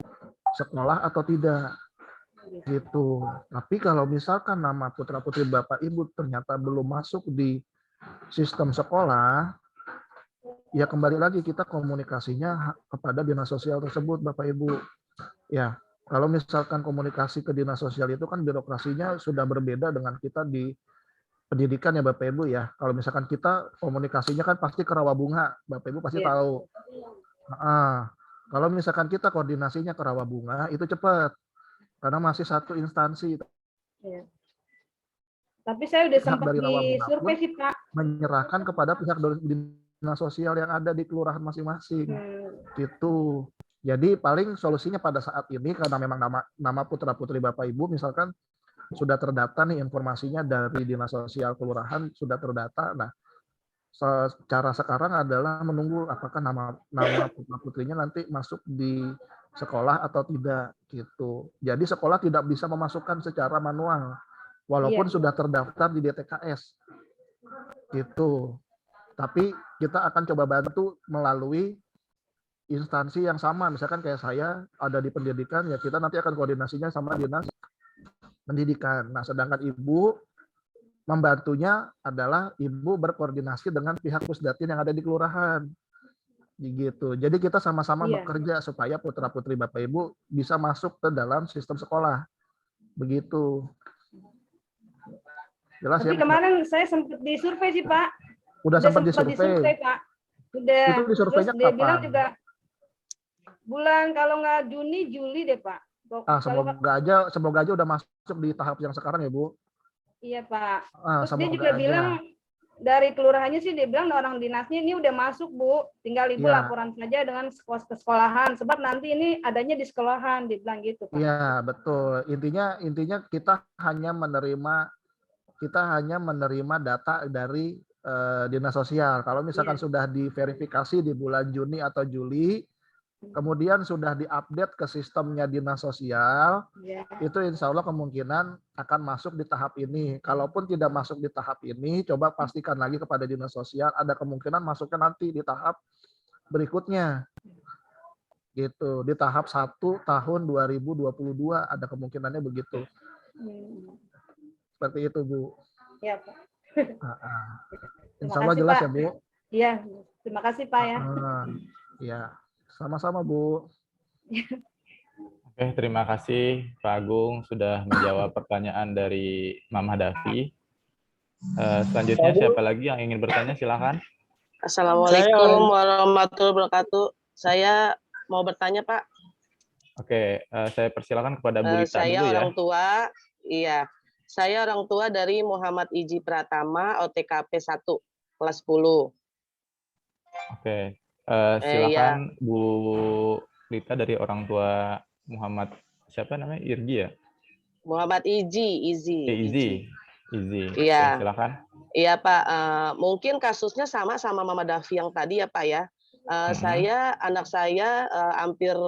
sekolah atau tidak. Gitu. Tapi kalau misalkan nama putra-putri Bapak Ibu ternyata belum masuk di sistem sekolah, ya kembali lagi kita komunikasinya kepada Dinas Sosial tersebut, Bapak Ibu. Ya, kalau misalkan komunikasi ke Dinas Sosial itu kan birokrasinya sudah berbeda dengan kita di pendidikan ya Bapak Ibu ya. Kalau misalkan kita komunikasinya kan pasti ke Rawabunga, Bapak Ibu pasti tahu. Kalau misalkan kita koordinasinya ke Rawabunga itu cepat. Karena masih satu instansi. Ya. Tapi saya udah sempat di survei sih, Pak. Menyerahkan kepada pihak Dinas Sosial yang ada di kelurahan masing-masing. Gitu. Jadi paling solusinya pada saat ini, karena memang nama putra-putri Bapak Ibu misalkan sudah terdata nih informasinya dari Dinas Sosial Kelurahan, sudah terdata. Nah, cara sekarang adalah menunggu apakah nama putra-putrinya nanti masuk di sekolah atau tidak gitu. Jadi sekolah tidak bisa memasukkan secara manual walaupun sudah terdaftar di DTKS gitu. Tapi kita akan coba bantu melalui instansi yang sama. Misalkan kayak saya ada di pendidikan, ya kita nanti akan koordinasinya sama Dinas Pendidikan. Nah, sedangkan Ibu membantunya adalah Ibu berkoordinasi dengan pihak Pusdatin yang ada di kelurahan. Gitu. Jadi kita sama-sama bekerja supaya putra-putri Bapak Ibu bisa masuk ke dalam sistem sekolah. Begitu. Jelas. Tapi kemarin saya sempat disurvei sih, Pak. Udah sempat disurvei, Pak. Udah. Itu disurveinya terus dia kapan? bilang juga bulan kalau nggak Juni, Juli deh, Pak. Semoga aja udah masuk di tahap yang sekarang ya, Bu. Iya, Pak. Terus dia juga aja. bilang dari kelurahannya sih dia bilang orang dinasnya ini udah masuk, Bu. Tinggal Ibu laporan saja dengan ke sekolahan. Sebab nanti ini adanya di sekolahan, dia bilang gitu, Pak. Iya, betul. Intinya kita hanya menerima data dari Dinas Sosial. Kalau misalkan sudah diverifikasi di bulan Juni atau Juli, kemudian sudah diupdate ke sistemnya Dinas Sosial, itu insya Allah kemungkinan akan masuk di tahap ini. Kalaupun tidak masuk di tahap ini, coba pastikan lagi kepada Dinas Sosial, ada kemungkinan masuknya nanti di tahap berikutnya. Gitu, di tahap 1 tahun 2022 ada kemungkinannya begitu. Seperti itu, Bu. Iya, Pak. Insya Allah jelas ya, Bu. Iya, terima kasih, Pak ya. Iya. Sama-sama, Bu. Oke, terima kasih Pak Agung sudah menjawab pertanyaan dari Mama Davi. Selanjutnya siapa lagi yang ingin bertanya? Silakan. Assalamualaikum warahmatullahi wabarakatuh. Saya mau bertanya, Pak. Oke, saya persilakan kepada Bu Rita saya dulu ya. Orang tua, iya. Saya orang tua dari Muhammad Iji Pratama, OTKP 1, kelas 10. Oke. Ya. Silakan Bu Lita dari orang tua Muhammad siapa namanya? Irgi ya? Muhammad Iji. Izi. Iya. Oke, silakan. Iya Pak, mungkin kasusnya sama Mama Davi yang tadi ya Pak ya. Anak saya hampir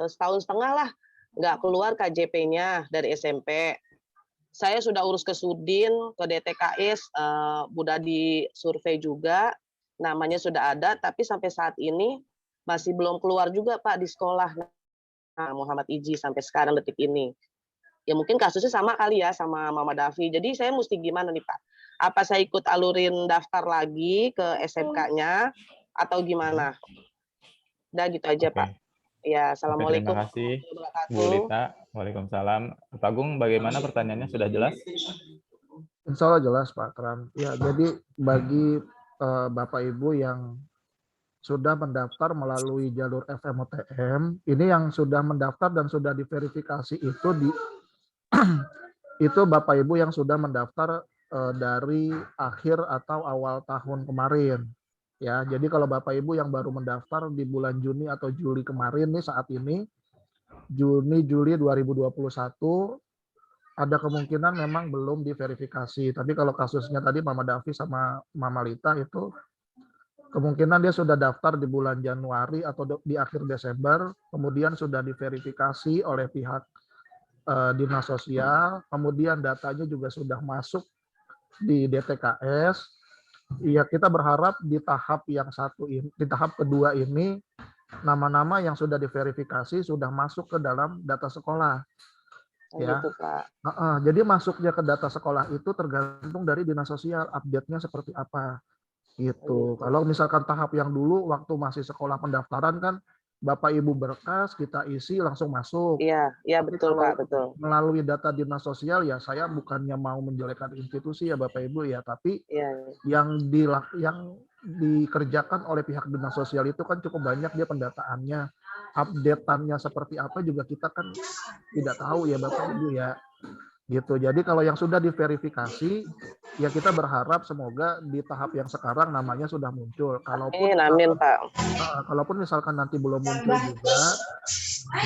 setahun setengah lah nggak keluar KJP-nya dari SMP. Saya sudah urus ke Sudin, ke DTKS, udah disurvei juga, namanya sudah ada, tapi sampai saat ini masih belum keluar juga Pak di sekolah. Nah, Muhammad Iji sampai sekarang detik ini. Ya mungkin kasusnya sama kali ya sama Mama Davi. Jadi saya mesti gimana nih Pak? Apa saya ikut alurin daftar lagi ke SMK-nya atau gimana? Udah gitu aja Pak. Ya, assalamualaikum. Terima kasih Bu Lita. Waalaikumsalam. Pak Agung, bagaimana pertanyaannya, sudah jelas? Insya Allah jelas Pak Tram. Ya, jadi bagi Bapak Ibu yang sudah mendaftar melalui jalur FMOTM, ini yang sudah mendaftar dan sudah diverifikasi itu itu Bapak Ibu yang sudah mendaftar dari akhir atau awal tahun kemarin. Ya, jadi kalau Bapak Ibu yang baru mendaftar di bulan Juni atau Juli kemarin nih, saat ini Juni-Juli 2021, ada kemungkinan memang belum diverifikasi. Tapi kalau kasusnya tadi Mama Davi sama Mama Lita itu kemungkinan dia sudah daftar di bulan Januari atau di akhir Desember, kemudian sudah diverifikasi oleh pihak Dinas Sosial, kemudian datanya juga sudah masuk di DTKS. Ya, kita berharap di tahap yang satu ini, di tahap kedua ini, nama-nama yang sudah diverifikasi sudah masuk ke dalam data sekolah. Ya, gitu, Pak. Jadi masuknya ke data sekolah itu tergantung dari Dinas Sosial, update-nya seperti apa. Gitu. Kalau misalkan tahap yang dulu waktu masih sekolah pendaftaran kan Bapak Ibu berkas kita isi langsung masuk. Iya, Tapi betul kalau Pak, betul. melalui data Dinas Sosial ya saya bukannya mau menjelekkan institusi ya Bapak Ibu ya, tapi yang dikerjakan oleh pihak Dinas Sosial itu kan cukup banyak dia pendataannya, update-annya seperti apa juga kita kan tidak tahu ya Bapak Ibu ya. Gitu. Jadi kalau yang sudah diverifikasi ya kita berharap semoga di tahap yang sekarang namanya sudah muncul. Amin, Pak. Kalaupun misalkan nanti belum muncul juga,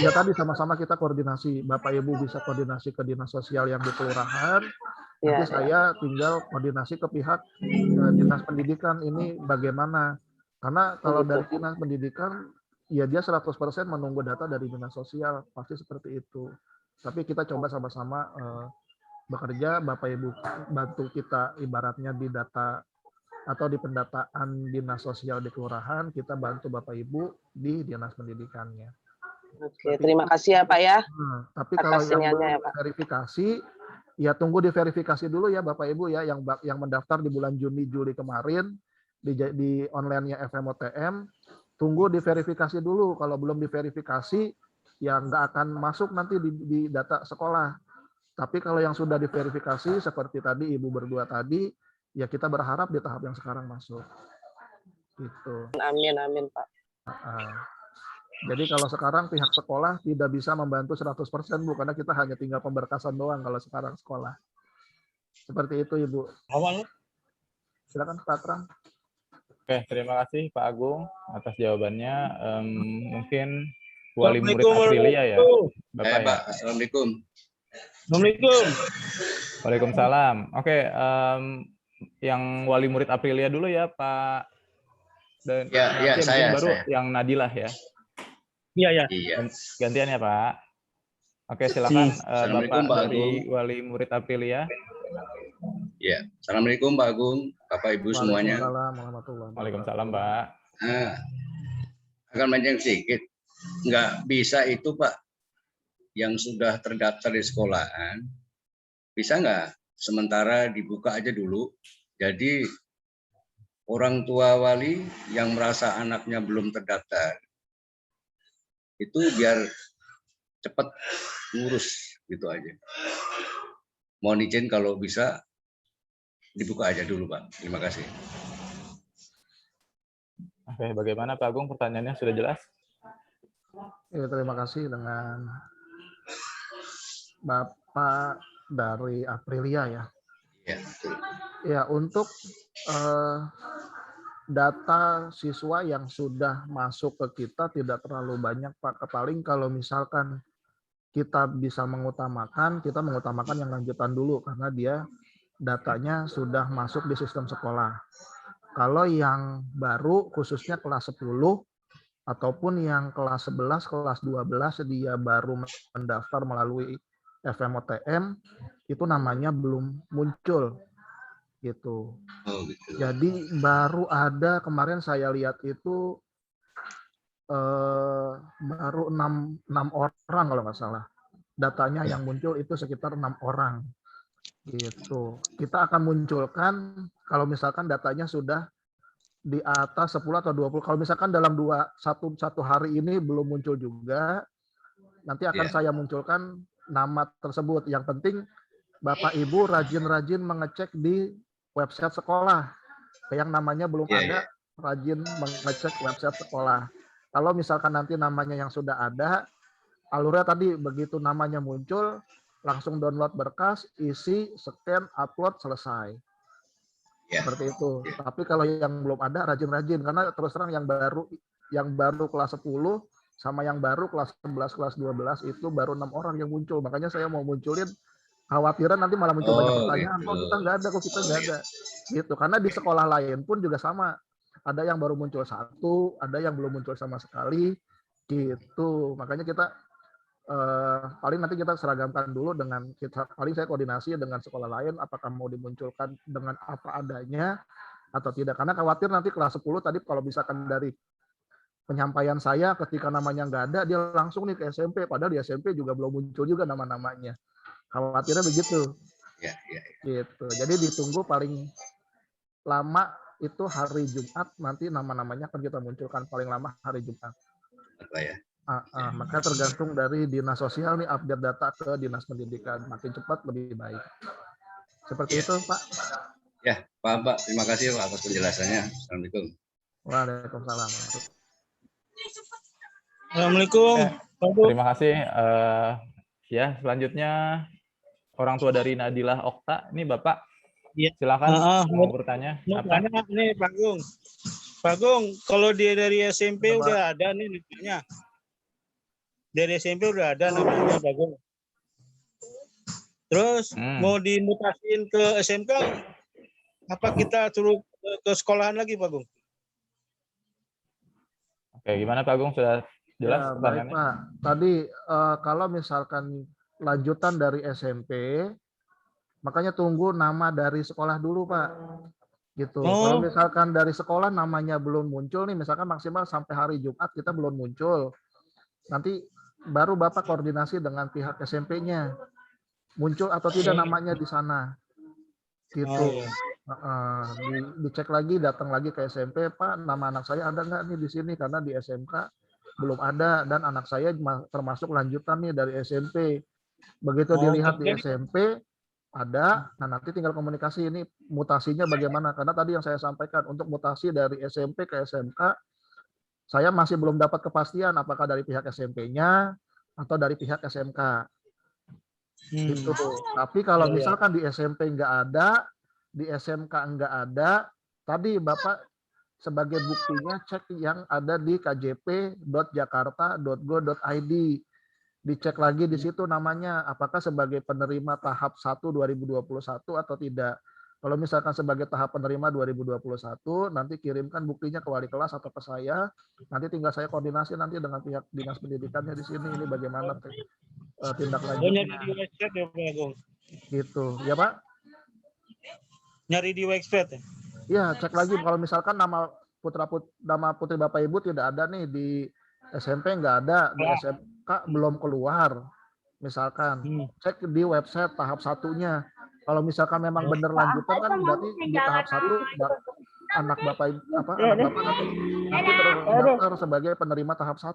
ya tadi sama-sama kita koordinasi. Bapak Ibu bisa koordinasi ke Dinas Sosial yang di kelurahan. Nanti saya tinggal koordinasi ke pihak Dinas Pendidikan ini bagaimana. Karena kalau dari Dinas Pendidikan ya dia 100% menunggu data dari Dinas Sosial, pasti seperti itu. Tapi kita coba sama-sama bekerja, Bapak Ibu bantu kita ibaratnya di data atau di pendataan Dinas Sosial di kelurahan, kita bantu Bapak Ibu di Dinas Pendidikannya. Oke, terima kasih ya Pak ya. Tapi kalau yang belum verifikasi, ya tunggu diverifikasi dulu ya Bapak Ibu ya, yang mendaftar di bulan Juni Juli kemarin di online-nya FMOTM, tunggu diverifikasi dulu. Kalau belum diverifikasi ya nggak akan masuk nanti di data sekolah. Tapi kalau yang sudah diverifikasi seperti tadi Ibu berdua tadi, ya kita berharap di tahap yang sekarang masuk. Gitu. Amin Pak. Jadi kalau sekarang pihak sekolah tidak bisa membantu 100% Bu, karena kita hanya tinggal pemberkasan doang kalau sekarang sekolah. Seperti itu Ibu. Silakan Pak Tram. Oke, terima kasih Pak Agung atas jawabannya. Mungkin Wali Murid Aprilia ya, Bapak ya. Pak, Assalamualaikum. Assalamualaikum. Waalaikumsalam. Oke, yang Wali Murid Aprilia dulu ya Pak. Dan ya saya. Baru yang Nadilah ya. Iya. Gantian ya Pak. Oke, silakan Bapak Pak dari Wali Murid Aprilia. Ya, Assalamualaikum Pak Agung, Bapak Ibu semuanya. Waalaikumsalam Pak. Nah, akan panjang sedikit. Nggak bisa itu Pak, yang sudah terdaftar di sekolahan, bisa nggak sementara dibuka aja dulu. Jadi orang tua wali yang merasa anaknya belum terdaftar, itu biar cepat ngurus gitu aja. Mohon izin kalau bisa dibuka aja dulu Pak. Terima kasih. Oke, bagaimana Pak Agung, pertanyaannya sudah jelas? Ya, terima kasih dengan Bapak dari Aprilia ya. Ya, betul. Ya, untuk data siswa yang sudah masuk ke kita tidak terlalu banyak, Pak. Paling kalau misalkan kita bisa mengutamakan yang lanjutan dulu karena dia datanya sudah masuk di sistem sekolah. Kalau yang baru khususnya kelas 10 ataupun yang kelas 11, kelas 12 dia baru mendaftar melalui FMOTM, itu namanya belum muncul gitu. Oh, gitu. Jadi baru ada kemarin saya lihat itu baru 6 orang kalau nggak salah. Datanya yang muncul itu sekitar 6 orang. Gitu. Kita akan munculkan kalau misalkan datanya sudah di atas 10 atau 20. Kalau misalkan dalam satu hari ini belum muncul juga, nanti akan saya munculkan nama tersebut. Yang penting Bapak Ibu rajin-rajin mengecek di website sekolah. Yang namanya belum ada, rajin mengecek website sekolah. Kalau misalkan nanti namanya yang sudah ada, alurnya tadi begitu namanya muncul, langsung download berkas, isi, scan, upload, selesai. Seperti itu. Tapi kalau yang belum ada, rajin-rajin. Karena terus terang yang baru kelas 10 sama yang baru kelas 11, kelas 12 itu baru 6 orang yang muncul. Makanya saya mau munculin, khawatiran nanti malah muncul banyak pertanyaan. Gitu. Kok kita nggak ada, kok kita nggak ada. Gitu. Karena di sekolah lain pun juga sama. Ada yang baru muncul 1, ada yang belum muncul sama sekali. Gitu. Makanya kita paling nanti kita seragamkan dulu paling saya koordinasi dengan sekolah lain apakah mau dimunculkan dengan apa adanya atau tidak, karena khawatir nanti kelas 10 tadi kalau misalkan dari penyampaian saya ketika namanya nggak ada dia langsung nih ke SMP, padahal di SMP juga belum muncul juga nama-namanya, khawatirnya begitu. Gitu. Jadi ditunggu paling lama itu hari Jumat, nanti nama-namanya akan kita munculkan paling lama hari Jumat. Apa ya? Maka tergantung dari Dinas Sosial nih update data ke Dinas Pendidikan, makin cepat lebih baik. Seperti itu, Pak. Ya, Pak. Terima kasih Pak atas penjelasannya. Assalamualaikum. Waalaikumsalam. Assalamualaikum. Terima kasih. Ya, selanjutnya orang tua dari Nadilah Okta. Ini Bapak. Silakan mau bertanya. Apa? Nih Pak Gung. Pak Gung, kalau dia dari SMP udah ada nih namanya. Dari SMP udah ada namanya Pak Gung. Terus mau dimutasiin ke SMK, apa kita suruh ke sekolahan lagi Pak Gung? Oke, gimana Pak Gung? Sudah jelas Ya, baik pertanyaannya? Pak. Tadi kalau misalkan lanjutan dari SMP, makanya tunggu nama dari sekolah dulu Pak. Gitu. Kalau misalkan dari sekolah namanya belum muncul nih, misalkan maksimal sampai hari Jumat kita belum muncul, nanti baru Bapak koordinasi dengan pihak SMP-nya muncul atau tidak namanya di sana. Gitu. Dicek lagi, datang lagi ke SMP, Pak, nama anak saya ada nggak nih di sini, karena di SMK belum ada dan anak saya termasuk lanjutan nih dari SMP. Begitu dilihat di SMP ada, nah nanti tinggal komunikasi ini mutasinya bagaimana, karena tadi yang saya sampaikan untuk mutasi dari SMP ke SMK saya masih belum dapat kepastian apakah dari pihak SMP-nya atau dari pihak SMK. Gitu. Tapi kalau misalkan di SMP nggak ada, di SMK nggak ada, tadi Bapak sebagai buktinya cek yang ada di kjp.jakarta.go.id. Dicek lagi di situ namanya apakah sebagai penerima tahap 1 2021 atau tidak. Kalau misalkan sebagai tahap penerima 2021, nanti kirimkan buktinya ke wali kelas atau ke saya. Nanti tinggal saya koordinasi nanti dengan pihak dinas pendidikannya di sini. Ini bagaimana tindak lanjutnya. Nyari di website ya Pak Agung. Gitu, ya Pak? Nyari di website ya? Iya, cek lagi kalau misalkan nama putri Bapak Ibu tidak ada nih di SMP, nggak ada, di SMK belum keluar. Misalkan cek di website tahap satunya. Kalau misalkan memang benar lanjutan kan berarti di tahap 1 anak Bapak nanti terdaftar sebagai penerima tahap 1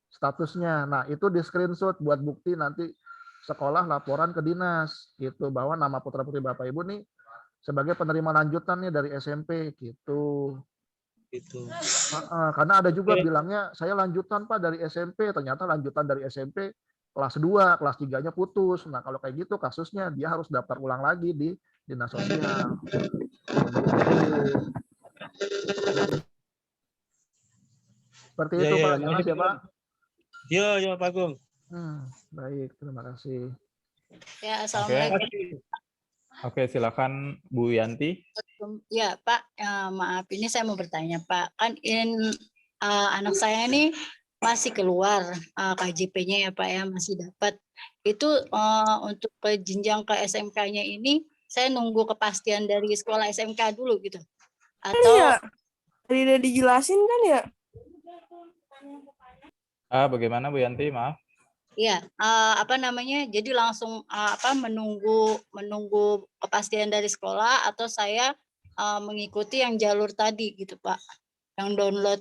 statusnya. Nah, itu di screenshot buat bukti nanti sekolah laporan ke dinas gitu bahwa nama putra-putri Bapak Ibu nih sebagai penerima lanjutan nih dari SMP gitu. Karena ada juga bilangnya saya lanjutan Pak dari SMP, ternyata lanjutan dari SMP kelas 2, kelas 3-nya putus. Nah, kalau kayak gitu kasusnya dia harus daftar ulang lagi di dinas sosial. Seperti Ya, itu ya, Pak, jelas ya Pak? Iya, ya Pak Agung. Baik, terima kasih. Ya, assalamualaikum. Oke, silakan Bu Yanti. Ya Pak, maaf ini saya mau bertanya Pak. Kan anak saya ini masih keluar KJP-nya ya Pak ya, masih dapat. Itu untuk ke jenjang ke SMK-nya ini saya nunggu kepastian dari sekolah SMK dulu gitu. Atau tadi udah dijelasin kan ya? Bagaimana Bu Yanti? Maaf. Iya, jadi langsung menunggu kepastian dari sekolah atau saya mengikuti yang jalur tadi gitu Pak, yang download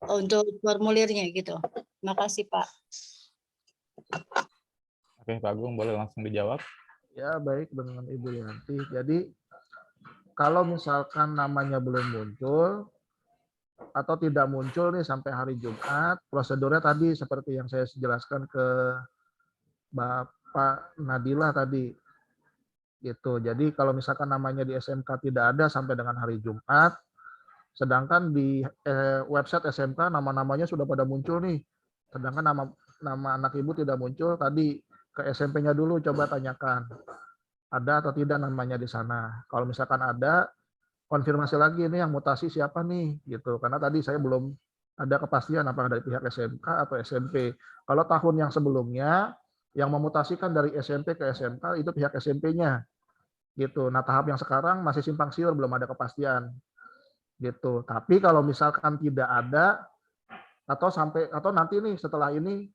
untuk formulirnya gitu. Terima kasih Pak. Oke Pak Agung, boleh langsung dijawab. Ya baik dengan Ibu Yanti. Jadi kalau misalkan namanya belum muncul atau tidak muncul nih sampai hari Jumat, prosedurnya tadi seperti yang saya jelaskan ke Bapak Nadila tadi. Gitu. Jadi kalau misalkan namanya di SMK tidak ada sampai dengan hari Jumat, sedangkan di website SMK nama-namanya sudah pada muncul nih. Sedangkan nama anak ibu tidak muncul, tadi ke SMP-nya dulu coba tanyakan. Ada atau tidak namanya di sana. Kalau misalkan ada, konfirmasi lagi ini yang mutasi siapa nih gitu, karena tadi saya belum ada kepastian apakah dari pihak SMK atau SMP. Kalau tahun yang sebelumnya yang memutasikan dari SMP ke SMK itu pihak SMP-nya gitu. Nah tahap yang sekarang masih simpang siur, belum ada kepastian gitu. Tapi kalau misalkan tidak ada atau nanti nih setelah ini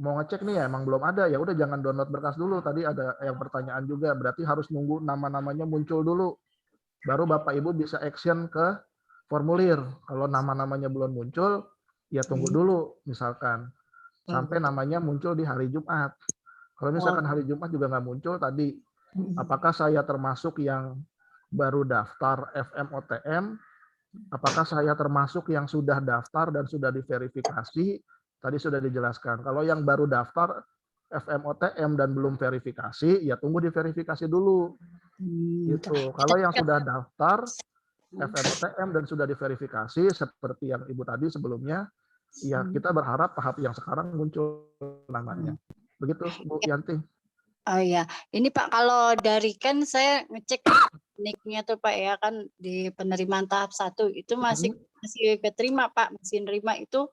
mau ngecek nih ya emang belum ada, ya udah jangan download berkas dulu. Tadi ada yang pertanyaan juga, berarti harus nunggu nama-namanya muncul dulu. Baru Bapak Ibu bisa action ke formulir. Kalau nama-namanya belum muncul, ya tunggu dulu misalkan. Sampai namanya muncul di hari Jumat. Kalau misalkan hari Jumat juga nggak muncul tadi, apakah saya termasuk yang baru daftar FMOTM? Apakah saya termasuk yang sudah daftar dan sudah diverifikasi? Tadi sudah dijelaskan. Kalau yang baru daftar FMOTM dan belum verifikasi, ya tunggu diverifikasi dulu. Gitu. Kalau yang sudah daftar FMOTM dan sudah diverifikasi seperti yang Ibu tadi sebelumnya, ya kita berharap tahap yang sekarang muncul namanya. Begitu Bu Yanti. Oh ya, ini Pak kalau dari kan saya ngecek NIK-nya tuh Pak ya, kan di penerimaan tahap 1 itu masih keterima Pak, masih nerima itu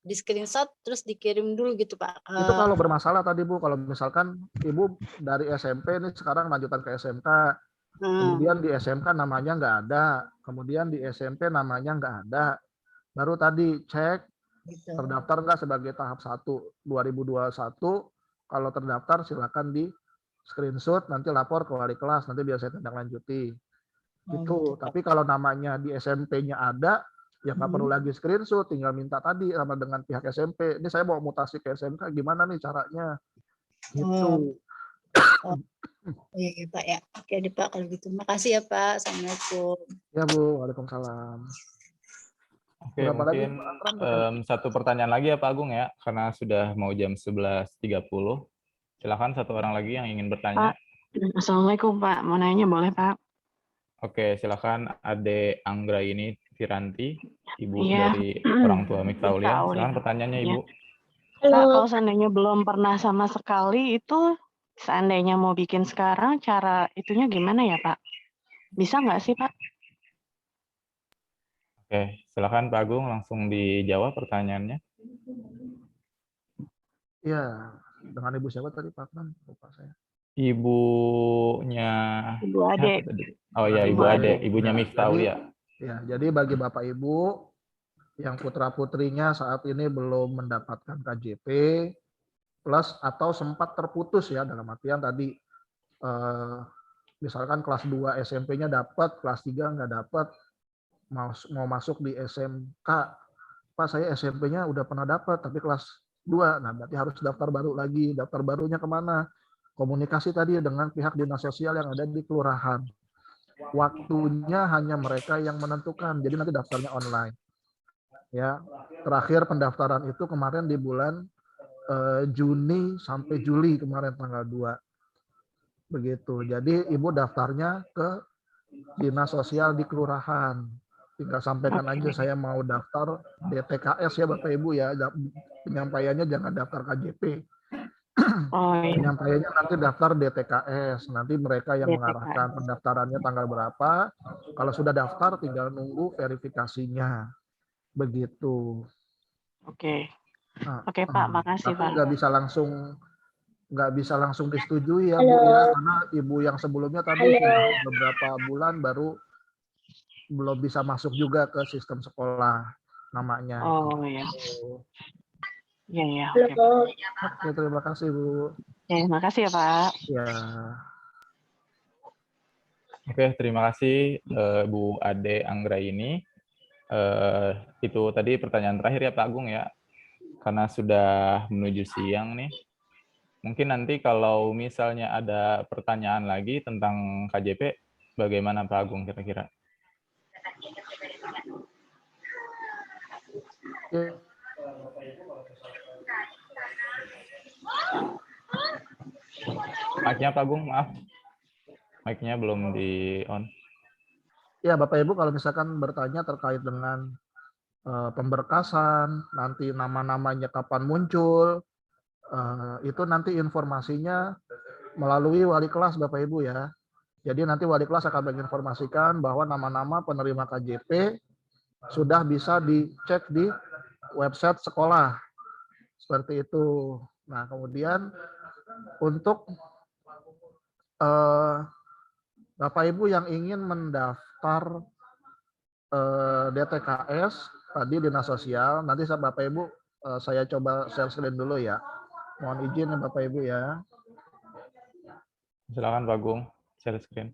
di screenshot terus dikirim dulu gitu Pak. Itu kalau bermasalah tadi Bu, kalau misalkan Ibu dari SMP ini sekarang lanjutan ke SMK, kemudian di SMK namanya nggak ada, kemudian di SMP namanya nggak ada, baru tadi cek terdaftar nggak sebagai tahap 1 2021, kalau terdaftar silakan di screenshot, nanti lapor ke wali kelas, nanti biar saya tindak lanjuti. Gitu. Tapi kalau namanya di SMP-nya ada, ya nggak perlu lagi screenshot, tinggal minta tadi sama dengan pihak SMP. Ini saya mau mutasi ke SMK, gimana nih caranya? Gitu. Iya Pak ya. Oke deh Pak kalau gitu. Makasih ya Pak. Assalamualaikum. Ya Bu, waalaikumsalam. Oke, mungkin satu pertanyaan lagi ya Pak Agung ya, karena sudah mau jam 11.30. Silakan satu orang lagi yang ingin bertanya. Pak, Assalamualaikum Pak. Mau nanya boleh Pak? Oke, silakan Ade Anggra ini Firanti, Ibu Iya. dari orang tua Miftaulia. Miftaulia. Silakan pertanyaannya Ibu. Pak, kalau seandainya belum pernah sama sekali itu, seandainya mau bikin sekarang, cara itunya gimana ya Pak? Bisa nggak sih Pak? Oke, silakan Pak Agung langsung dijawab pertanyaannya. Iya, dengan Ibu siapa tadi Pak Akram? Lupa saya. Ibunya. Ibu Ade. Oh ya, Ibu Ade, ibunya Miftaulia. Ya, jadi bagi Bapak Ibu yang putra-putrinya saat ini belum mendapatkan KJP plus atau sempat terputus ya, dalam artian tadi misalkan kelas 2 SMP-nya dapat, kelas 3 nggak dapat, mau masuk di SMK, Pak saya SMP-nya udah pernah dapat tapi kelas 2, nah berarti harus daftar baru lagi. Daftar barunya kemana? Komunikasi tadi dengan pihak dinas sosial yang ada di kelurahan. Waktunya hanya mereka yang menentukan, jadi nanti daftarnya online. Ya, terakhir pendaftaran itu kemarin di bulan Juni sampai Juli kemarin tanggal 2. Begitu. Jadi Ibu daftarnya ke Dinas Sosial di kelurahan. Tinggal sampaikan aja saya mau daftar DTKS ya Bapak Ibu ya. Penyampaiannya jangan daftar KJP. Penyampaiannya nanti daftar DTKS. Nanti mereka yang mengarahkan pendaftarannya tanggal berapa. Kalau sudah daftar tinggal nunggu verifikasinya. Begitu. Oke. Oke Pak, makasih Tapi Pak. nggak bisa langsung disetujui ya Bu ya, karena Ibu yang sebelumnya tadi beberapa bulan baru belum bisa masuk juga ke sistem sekolah namanya. Oh ya. Iya ya. Oke, terima kasih Bu. Makasih ya Pak. Ya. Oke, terima kasih Bu Ade Anggraini. Itu tadi pertanyaan terakhir ya Pak Agung ya, karena sudah menuju siang nih. Mungkin nanti kalau misalnya ada pertanyaan lagi tentang KJP, bagaimana Pak Agung kira-kira? Mic-nya Pak Agung, maaf. Mic-nya belum di-on. Ya Bapak Ibu, kalau misalkan bertanya terkait dengan pemberkasan, nanti nama-namanya kapan muncul, itu nanti informasinya melalui wali kelas Bapak Ibu ya. Jadi nanti wali kelas akan menginformasikan bahwa nama-nama penerima KJP sudah bisa dicek di website sekolah. Seperti itu. Nah, kemudian untuk Bapak Ibu yang ingin mendaftar DTKS tadi Dinas Sosial, nanti Bapak Ibu saya coba share screen dulu ya. Mohon izin ya Bapak Ibu ya. Silakan Pak Agung, share screen.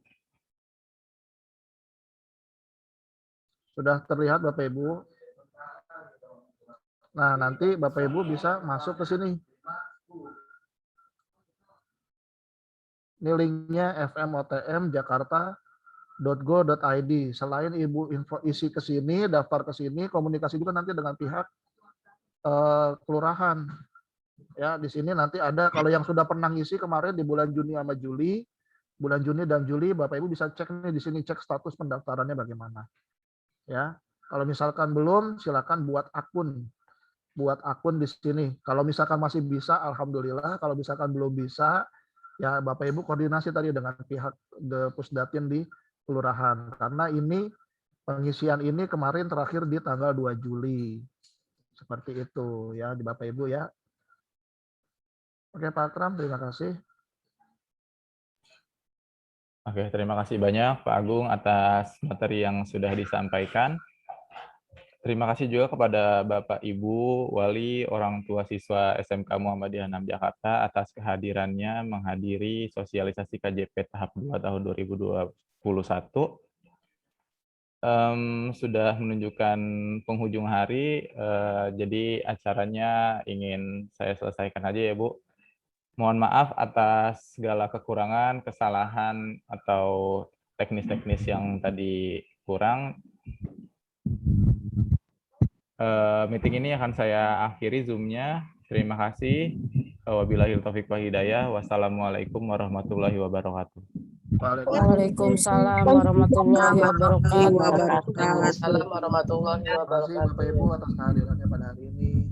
Sudah terlihat Bapak Ibu? Nah, nanti Bapak Ibu bisa masuk ke sini. Ini linknya fmotmjakarta.go.id. Selain Ibu isi ke sini, daftar ke sini, komunikasi juga nanti dengan pihak kelurahan. Ya, di sini nanti ada, kalau yang sudah pernah ngisi kemarin di bulan Juni sama Juli, bulan Juni dan Juli, Bapak Ibu bisa cek nih di sini, cek status pendaftarannya bagaimana. Ya, kalau misalkan belum, silakan buat akun di sini. Kalau misalkan masih bisa, alhamdulillah. Kalau misalkan belum bisa, ya Bapak Ibu koordinasi tadi dengan pihak Pusdatin di kelurahan. Karena ini pengisian ini kemarin terakhir di tanggal 2 Juli. Seperti itu ya di Bapak Ibu ya. Oke Pak Akram, terima kasih. Oke, terima kasih banyak Pak Agung atas materi yang sudah disampaikan. Terima kasih juga kepada Bapak Ibu, wali, orang tua siswa SMK Muhammadiyah 6 Jakarta atas kehadirannya menghadiri sosialisasi KJP tahap 2 tahun 2021. Sudah menunjukkan penghujung hari, jadi acaranya ingin saya selesaikan aja ya Bu. Mohon maaf atas segala kekurangan, kesalahan, atau teknis-teknis yang tadi kurang. Meeting ini akan saya akhiri Zoom-nya. Terima kasih. Wabillahi taufiq wal hidayah. Wassalamualaikum warahmatullahi wabarakatuh. Waalaikumsalam warahmatullahi wabarakatuh. Waalaikumsalam warahmatullahi wabarakatuh. Terima kasih Bapak Ibu atas kehadirannya pada hari ini.